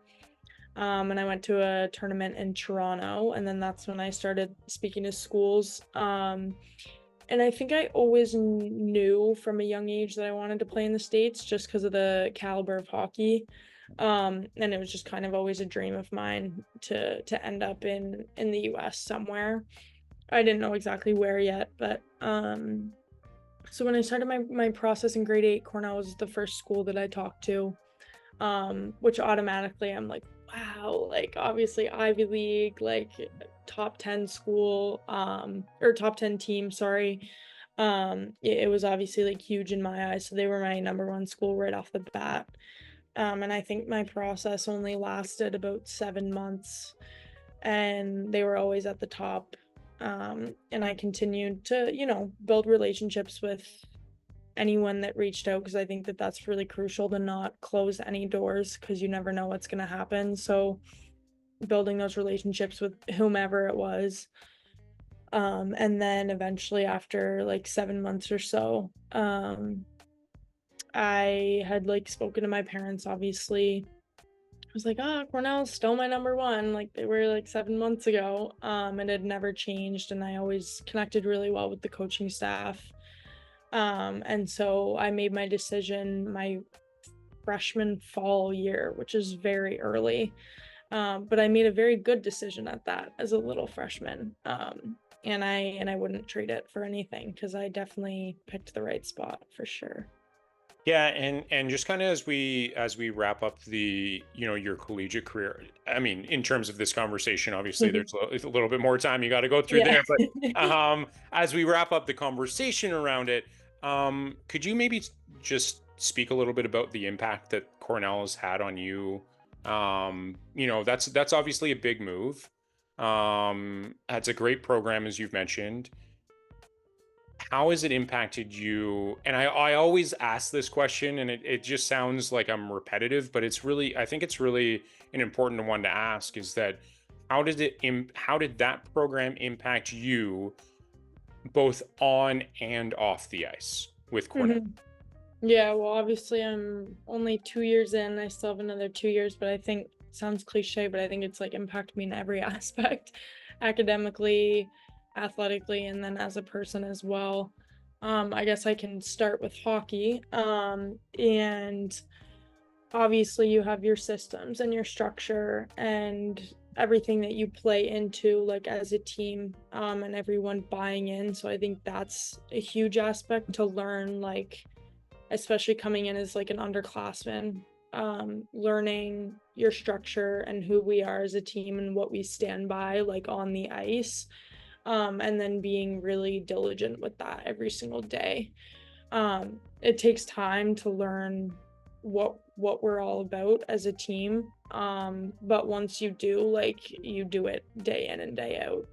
And I went to a tournament in Toronto, and then that's when I started speaking to schools. And I think I always knew from a young age that I wanted to play in the States just because of the caliber of hockey. And it was just kind of always a dream of mine to end up in the US somewhere. I didn't know exactly where yet, but so when I started my process in grade 8, Cornell was the first school that I talked to, which automatically I'm like, wow, like obviously Ivy League, like top 10 school, or top 10 team, sorry. It was obviously like huge in my eyes, so they were my number one school right off the bat. And I think my process only lasted about 7 months, and they were always at the top. And I continued to, build relationships with anyone that reached out, because I think that that's really crucial, to not close any doors, because you never know what's going to happen. So building those relationships with whomever it was. And then eventually, after like 7 months or so, I had like spoken to my parents, obviously. I was like, Cornell's still my number one. Like they were like 7 months ago. It had never changed. And I always connected really well with the coaching staff. And so I made my decision my freshman fall year, which is very early. But I made a very good decision at that as a little freshman. And I wouldn't trade it for anything, because I definitely picked the right spot for sure. Yeah, and just kind of as we wrap up the, your collegiate career. I mean, in terms of this conversation, obviously there's a little bit more time you got to go through Yeah. there, but as we wrap up the conversation around it, could you maybe just speak a little bit about the impact that Cornell has had on you? That's obviously a big move. It's a great program, as you've mentioned. How has it impacted you? And I always ask this question, and it just sounds like I'm repetitive, but I think it's really an important one to ask, is that how did that program impact you both on and off the ice with Cornell? Mhm. Yeah, well, obviously I'm only 2 years in. I still have another 2 years, but I think sounds cliche, but I think it's like impacted me in every aspect, academically, athletically, and then as a person as well. I guess I can start with hockey. And obviously you have your systems and your structure and everything that you play into like as a team, and everyone buying in. So I think that's a huge aspect to learn, like especially coming in as like an underclassman, learning your structure and who we are as a team and what we stand by like on the ice, and then being really diligent with that every single day. It takes time to learn what we're all about as a team, but once you do, like you do it day in and day out,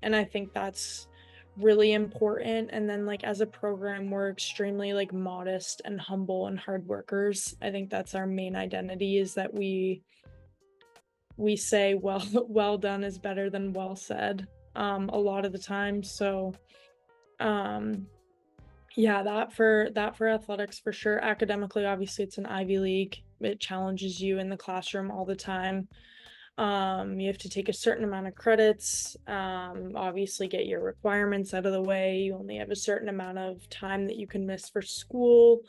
and I think that's really important. And then like as a program, we're extremely like modest and humble and hard workers. I think that's our main identity, is that we say well well done is better than well said, a lot of the time. So um yeah, that for athletics for sure. Academically, obviously it's an Ivy League. It challenges you in the classroom all the time. You have to take a certain amount of credits, obviously get your requirements out of the way. You only have a certain amount of time that you can miss for school.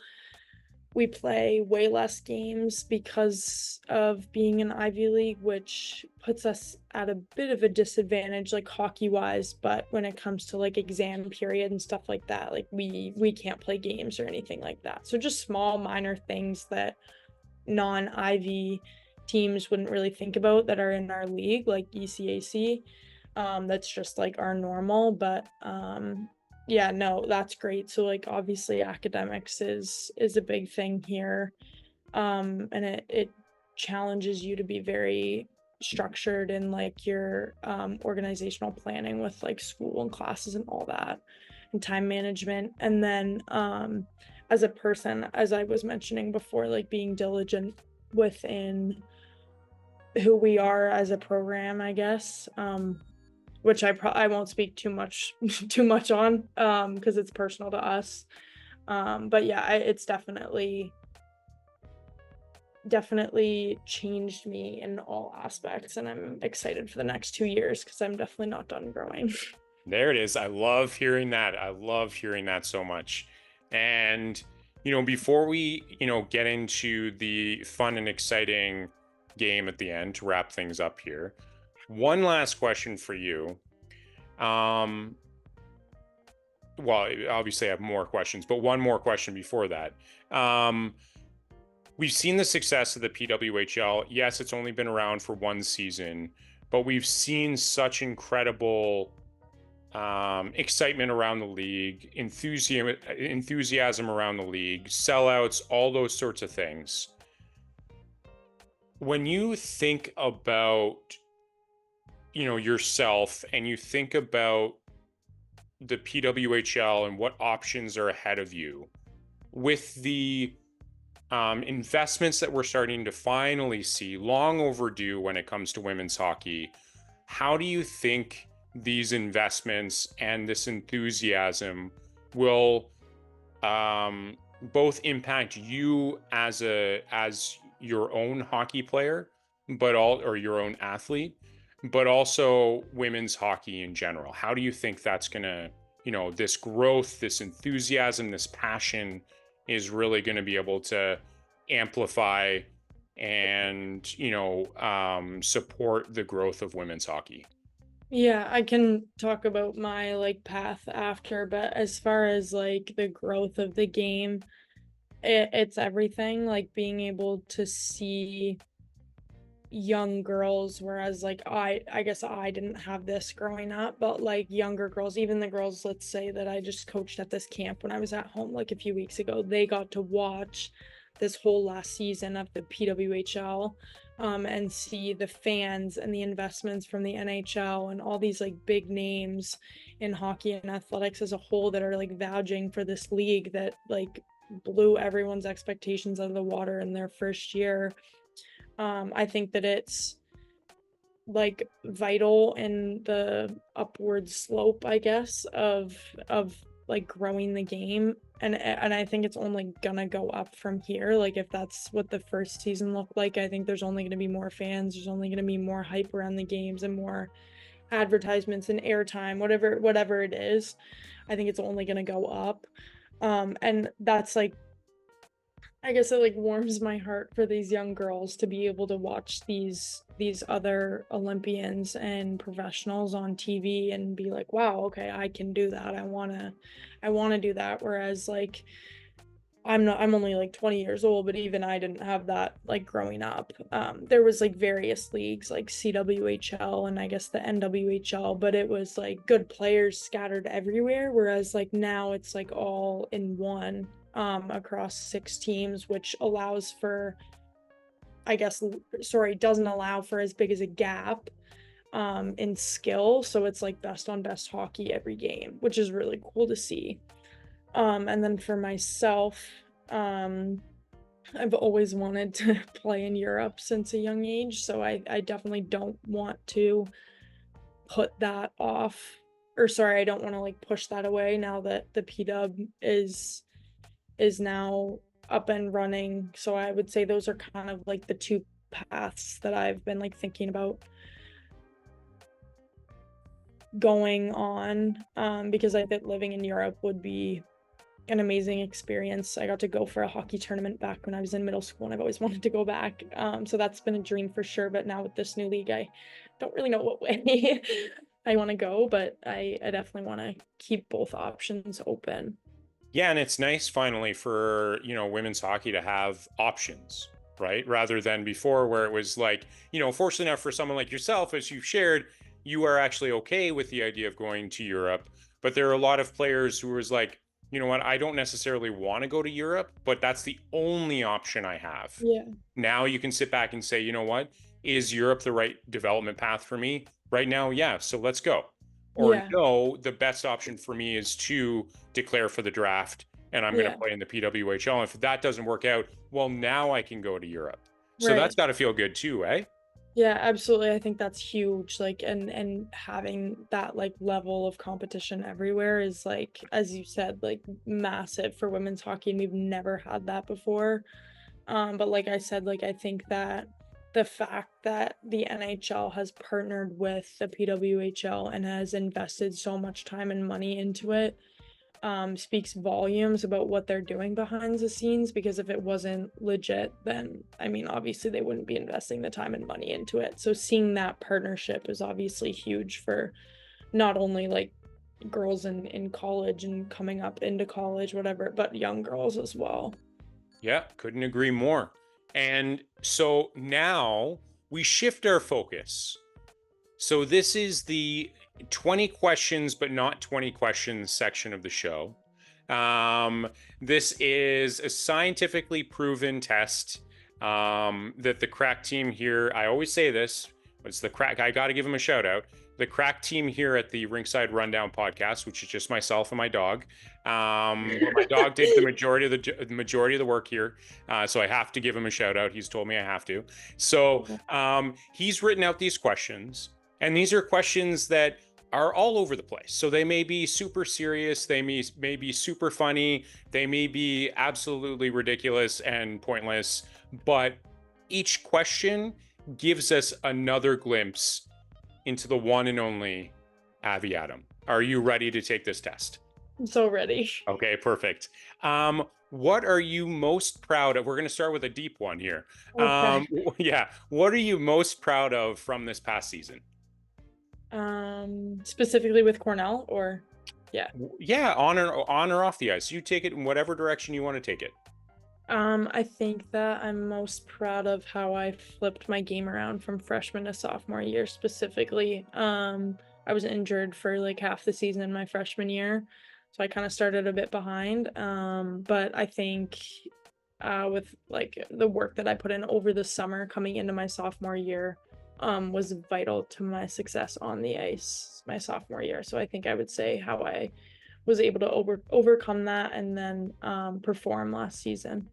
We play way less games because of being an Ivy League, which puts us at a bit of a disadvantage, like hockey wise. But when it comes to like exam period and stuff like that, like we can't play games or anything like that. So just small minor things that non-Ivy teams wouldn't really think about that are in our league, like ECAC. That's just like our normal. But yeah, no, that's great. So like obviously academics is a big thing here. And it challenges you to be very structured in like your organizational planning with like school and classes and all that, and time management. And then as a person, as I was mentioning before, like being diligent within who we are as a program, I guess. Which I won't speak too much too much on, because it's personal to us. But yeah, it's definitely changed me in all aspects, and I'm excited for the next 2 years because I'm definitely not done growing. There it is. I love hearing that. I love hearing that so much. And, before we, get into the fun and exciting game at the end to wrap things up here, one last question for you. Um, well, obviously I have more questions, but one more question before that. We've seen the success of the PWHL. Yes, it's only been around for one season, but we've seen such incredible excitement around the league, enthusiasm around the league, sellouts, all those sorts of things. When you think about, yourself, and you think about the PWHL and what options are ahead of you with the investments that we're starting to finally see, long overdue when it comes to women's hockey, how do you think these investments and this enthusiasm will both impact you as your own hockey player, or your own athlete, but also women's hockey in general? How do you think that's gonna, this growth, this enthusiasm, this passion is really going to be able to amplify and, support the growth of women's hockey? Yeah, I can talk about my like path after, but as far as like the growth of the game it's everything, like being able to see young girls, whereas like I guess I didn't have this growing up, but like younger girls, even the girls, let's say, that I just coached at this camp when I was at home like a few weeks ago, they got to watch this whole last season of the PWHL, and see the fans and the investments from the NHL and all these like big names in hockey and athletics as a whole that are like vouching for this league that like blew everyone's expectations out of the water in their first year. I think that it's like vital in the upward slope, I guess, of like growing the game. And I think it's only gonna go up from here. Like if that's what the first season looked like, I think there's only gonna be more fans, there's only gonna be more hype around the games and more advertisements and airtime, whatever it is. I think it's only gonna go up. And that's like, I guess it like warms my heart for these young girls to be able to watch these other Olympians and professionals on TV and be like, wow, okay, I can do that. I wanna do that. Whereas like I'm only like 20 years old, but even I didn't have that like growing up. There was like various leagues like CWHL and I guess the NWHL, but it was like good players scattered everywhere. Whereas like now it's like all in one, across 6 teams, which allows for, I guess, sorry, doesn't allow for as big as a gap in skill. So it's like best on best hockey every game, which is really cool to see. And then for myself, I've always wanted to play in Europe since a young age, so I definitely don't want to put that off, or sorry, I don't want to like push that away now that the PW is now up and running. So I would say those are kind of like the two paths that I've been like thinking about going on, because I think living in Europe would be an amazing experience. I got to go for a hockey tournament back when I was in middle school, and I've always wanted to go back. So that's been a dream for sure. But now with this new league, I don't really know what way I want to go, but I definitely want to keep both options open. Yeah, and it's nice finally for, women's hockey to have options, right? Rather than before where it was like, fortunately enough for someone like yourself, as you've shared, you are actually okay with the idea of going to Europe. But there are a lot of players who was like, you know what, I don't necessarily want to go to Europe, but that's the only option I have. Yeah. Now you can sit back and say, you know what, is Europe the right development path for me? Right now, yeah, so let's go. Or Yeah. no, the best option for me is to declare for the draft and I'm going to Yeah. play in the PWHL. And if that doesn't work out, well, now I can go to Europe. So Right. that's got to feel good too, eh? Yeah, absolutely. I think that's huge. Like, and having that like level of competition everywhere is like, as you said, like massive for women's hockey, and we've never had that before. But like I said, like I think that the fact that the NHL has partnered with the PWHL and has invested so much time and money into it, speaks volumes about what they're doing behind the scenes, because if it wasn't legit, then I mean, obviously they wouldn't be investing the time and money into it. So seeing that partnership is obviously huge for not only like girls in college and coming up into college, whatever, but young girls as well. Yeah, couldn't agree more. And so now we shift our focus. So this is the 20 questions, but not 20 questions section of the show. This is a scientifically proven test that the crack team here, I always say this, but it's the crack, I got to give them a shout out. The crack team here at the Rinkside Rundown podcast, which is just myself and my dog. My dog did the majority of the work here, so I have to give him a shout out. He's told me I have to. So he's written out these questions, and these are questions that are all over the place. So they may be super serious, they may be super funny, they may be absolutely ridiculous and pointless, but each question gives us another glimpse into the one and only Avi Adam. Are you ready to take this test? I'm so ready. Okay, perfect. What are you most proud of? We're going to start with a deep one here. Okay. Yeah. What are you most proud of from this past season? Specifically with Cornell, or yeah. Yeah, on or off the ice. You take it in whatever direction you want to take it. I think that I'm most proud of how I flipped my game around from freshman to sophomore year specifically. I was injured for like half the season in my freshman year, so I kind of started a bit behind. But I think with like the work that I put in over the summer coming into my sophomore year, was vital to my success on the ice my sophomore year. So I think I would say how I was able to overcome that and then perform last season.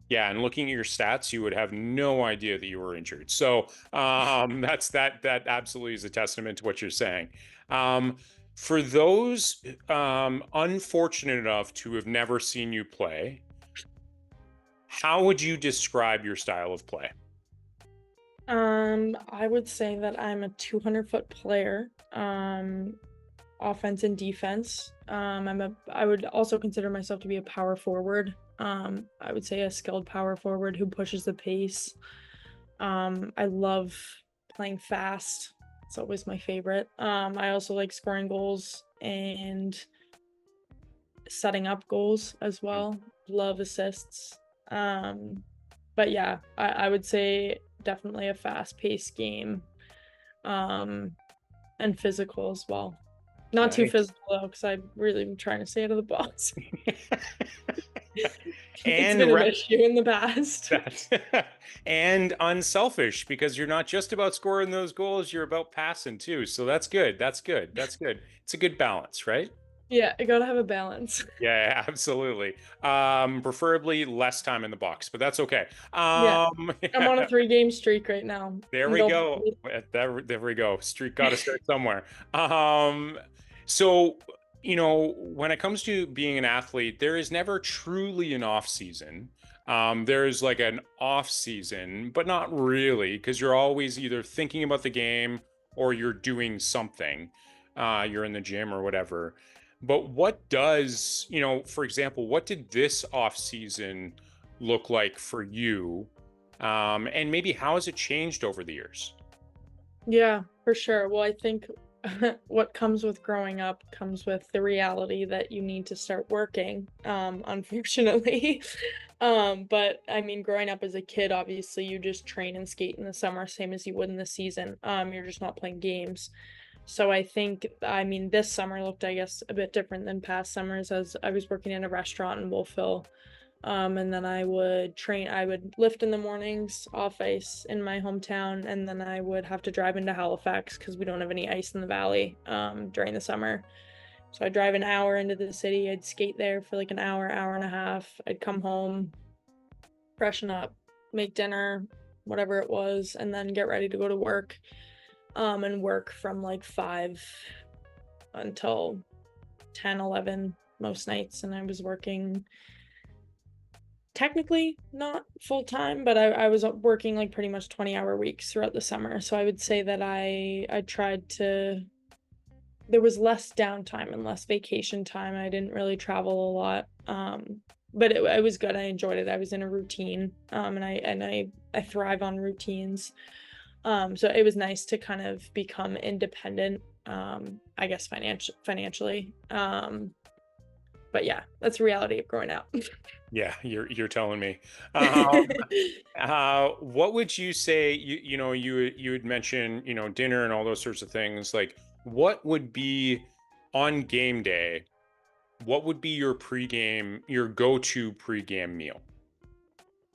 Yeah, and looking at your stats, you would have no idea that you were injured. So that absolutely is a testament to what you're saying. For those unfortunate enough to have never seen you play, how would you describe your style of play? I would say that I'm a 200-foot player, offense and defense. I would also consider myself to be a power forward. I would say a skilled power forward who pushes the pace. I love playing fast. It's always my favorite. I also like scoring goals and setting up goals as well. Love assists. But yeah, I would say definitely a fast-paced game, um, and physical as well. Not too Nice. physical though, because I really am trying to stay out of the box. It's and been an re- issue in the past. that and unselfish because you're not just about scoring those goals, you're about passing too. So that's good. That's good. That's good. It's a good balance, right? Yeah, I gotta have a balance. Yeah, absolutely. Preferably less time in the box, but that's okay. Yeah, I'm on a 3-game streak right now. There And we don't go. There we go. Streak got to start somewhere. Um, so, when it comes to being an athlete, there is never truly an off season. There's like an off season, but not really, because you're always either thinking about the game or you're doing something. You're in the gym or whatever. But what does, for example, what did this off season look like for you? And maybe how has it changed over the years? Yeah, for sure. Well, I think what comes with growing up comes with the reality that you need to start working, unfortunately. But I mean, growing up as a kid, obviously you just train and skate in the summer, same as you would in the season. You're just not playing games. So I think, I mean, this summer looked, I guess, a bit different than past summers as I was working in a restaurant in Wolfville. And then I would lift in the mornings off ice in my hometown, and then I would have to drive into Halifax because we don't have any ice in the valley during the summer. So I'd drive an hour into the city, I'd skate there for like an hour, hour and a half. I'd come home, freshen up, make dinner, whatever it was, and then get ready to go to work. And work from like 5 until 10, 11 most nights. And I was working technically not full time, but I was working like pretty much 20-hour weeks throughout the summer. So I would say that I tried to, there was less downtime and less vacation time. I didn't really travel a lot. But it was good. I enjoyed it. I was in a routine. And I thrive on routines. So it was nice to kind of become independent, I guess financially. But yeah, that's the reality of growing up. Yeah, you're telling me. Um, what would you say? You had mentioned dinner and all those sorts of things. Like, what would be on game day? What would be your go-to pregame meal?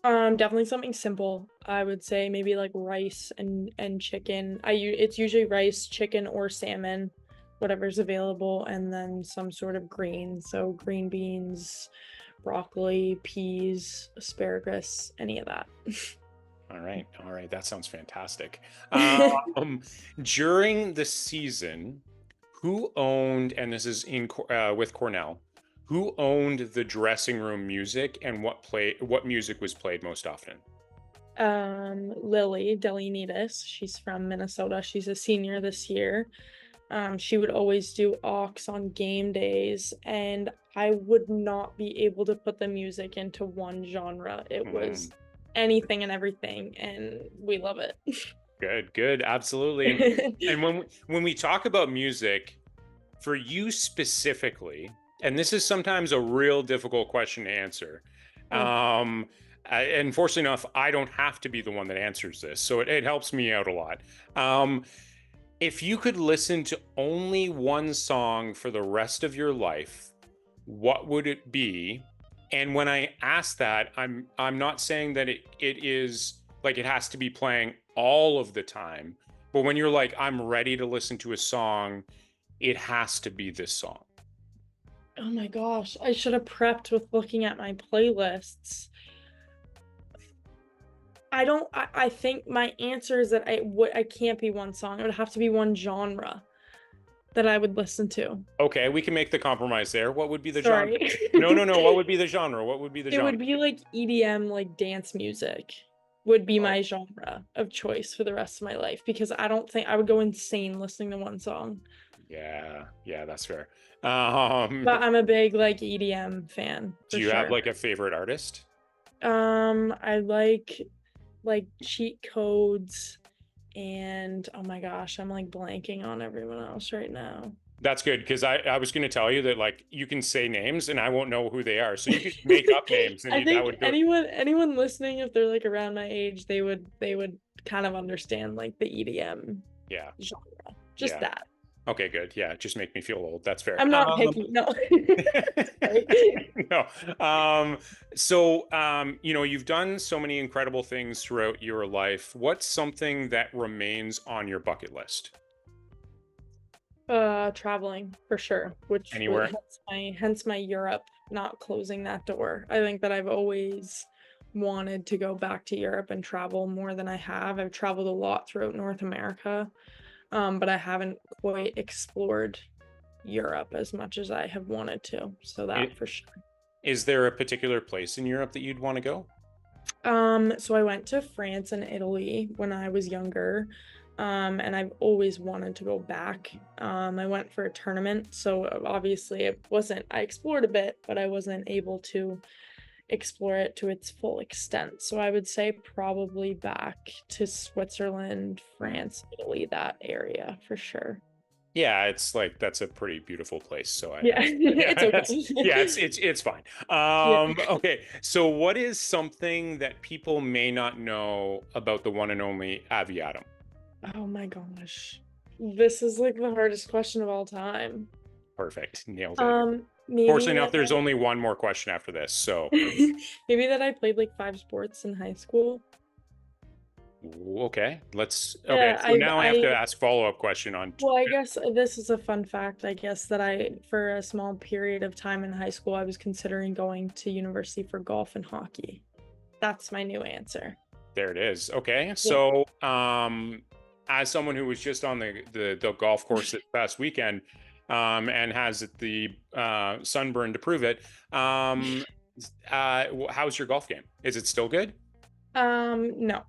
Definitely something simple. I would say maybe like rice and chicken. It's usually rice, chicken, or salmon, whatever's available, and then some sort of green. So green beans, broccoli, peas, asparagus, any of that. All right, that sounds fantastic. Um, During the season, who owned, and this is with Cornell, who owned the dressing room music and what music was played most often? Lily Delianides, she's from Minnesota. She's a senior this year. She would always do aux on game days, and I would not be able to put the music into one genre. It was Mm, anything and everything, and we love it. good, absolutely. And when we talk about music, for you specifically, and this is sometimes a real difficult question to answer, Oh, And fortunately enough, I don't have to be the one that answers this, so it helps me out a lot. If you could listen to only one song for the rest of your life, what would it be? And when I ask that, I'm not saying that it is like it has to be playing all of the time, but when you're like, I'm ready to listen to a song, it has to be this song. oh my gosh. I should have prepped with looking at my playlists. I think my answer is that I can't be one song. It would have to be one genre that I would listen to. Okay, we can make the compromise there. What would be the genre? Sorry. No. What would be the genre? What would be the It genre? would be like EDM, like dance music would be Oh, my genre of choice for the rest of my life because I don't think I would go insane listening to one song. yeah, that's fair. Um, But I'm a big like EDM fan do for you have sure. like a favorite artist? I like cheat codes and oh my gosh, I'm like blanking on everyone else right now. That's good because I was going to tell you that like you can say names and I won't know who they are, so you could make up names and I that think would do it. anyone listening, if they're like around my age, they would kind of understand like the EDM Yeah, genre. Just yeah. that. Okay, good. Yeah, just make me feel old. That's fair. I'm not picky. No. Sorry. No. You've done so many incredible things throughout your life. What's something that remains on your bucket list? Traveling for sure, which would Anywhere? hence my Europe not closing that door. I think that I've always wanted to go back to Europe and travel more than I have. I've traveled a lot throughout North America, but I haven't quite explored Europe as much as I have wanted to. So that I- for sure. Is there a particular place in Europe that you'd want to go? So I went to France and Italy when I was younger. And I've always wanted to go back. I went for a tournament, so obviously I explored a bit, but I wasn't able to explore it to its full extent. So I would say probably back to Switzerland, France, Italy, that area for sure. Yeah, it's like that's a pretty beautiful place. So Yeah, it's yeah, that's yeah, okay. it's fine. Yeah. Okay. So what is something that people may not know about the one and only Avi Adam? Oh my gosh. This is like the hardest question of all time. Perfect. Nailed it. Maybe Fortunately enough, that there's only one more question after this. So, maybe that I played like 5 sports in high school. okay, okay. Yeah, So I've now I have to I ask follow-up question on, well, I guess this is a fun fact, I guess, that for a small period of time in high school, I was considering going to university for golf and hockey. That's my new answer. there it is. Okay. Yeah. So, as someone who was just on the golf course this past weekend, and has the sunburn to prove it, how's your golf game? Is it still good? No.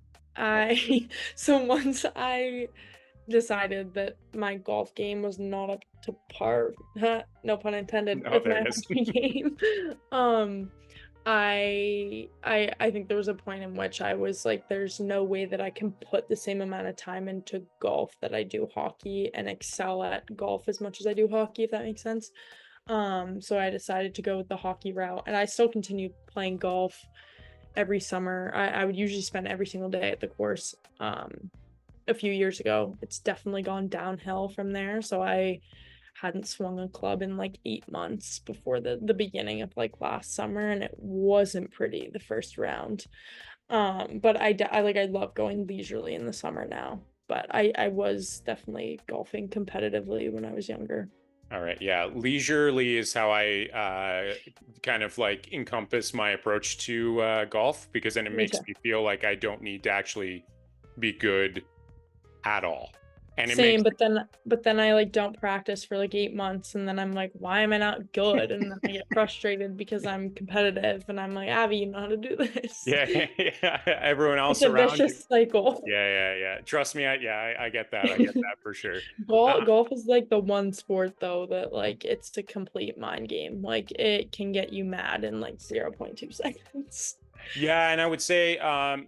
So once I decided that my golf game was not up to par, no pun intended, Oh, with there my it is. hockey game, um, I think there was a point in which I was like, there's no way that I can put the same amount of time into golf that I do hockey and excel at golf as much as I do hockey, if that makes sense. So I decided to go with the hockey route, and I still continued playing golf every summer. I would usually spend every single day at the course. A few years ago, it's definitely gone downhill from there. So I hadn't swung a club in like 8 months before the beginning of like last summer, and it wasn't pretty the first round. But I love going leisurely in the summer now. But I was definitely golfing competitively when I was younger. All right. Yeah. Leisurely is how I kind of like encompass my approach to golf, because then it Me too. makes me feel like I don't need to actually be good at all. And it makes Same, but then I like don't practice for like 8 months, and then I'm like, why am I not good? And then I get frustrated because I'm competitive, and I'm like, Abby, you know how to do this. yeah, everyone It's else a around you. vicious cycle. Yeah. Trust me. I get that. I get that for sure. Golf is like the one sport though that like it's a complete mind game. Like it can get you mad in like 0.2 seconds. Yeah, and I would say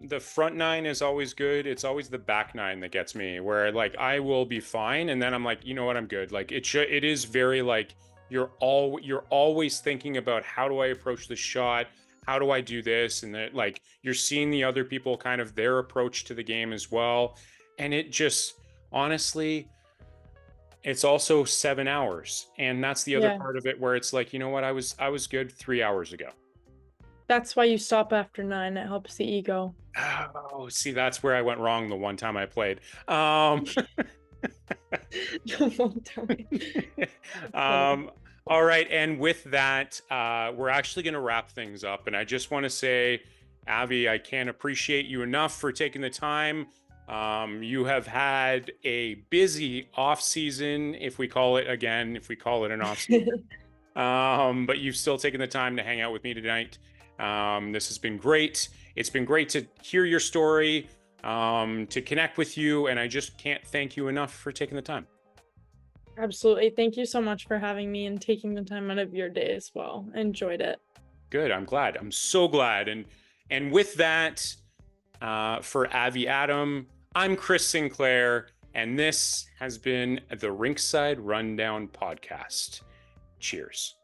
the front nine is always good. It's always the back nine that gets me, where like I will be fine, and then I'm like, you know what, I'm good. Like it is very like you're always thinking about how do I approach the shot, how do I do this? And that, like, you're seeing the other people kind of their approach to the game as well. And it just, honestly, it's also 7 hours. And that's the other Yeah. part of it where it's like, you know what? I was good 3 hours ago. That's why you stop after 9. It helps the ego. Oh, see, that's where I went wrong the one time I played. Um, Long time. Funny. um, all right. And with that, we're actually going to wrap things up. And I just want to say, Avi, I can't appreciate you enough for taking the time. You have had a busy off season, if we call it an off season. But you've still taken the time to hang out with me tonight. This has been great. It's been great to hear your story, to connect with you, and I just can't thank you enough for taking the time. Absolutely. Thank you so much for having me and taking the time out of your day as well. Enjoyed it. Good. I'm glad. I'm so glad. And with that, for Avi Adam, I'm Chris Sinclair, and this has been the Rinkside Rundown podcast. Cheers.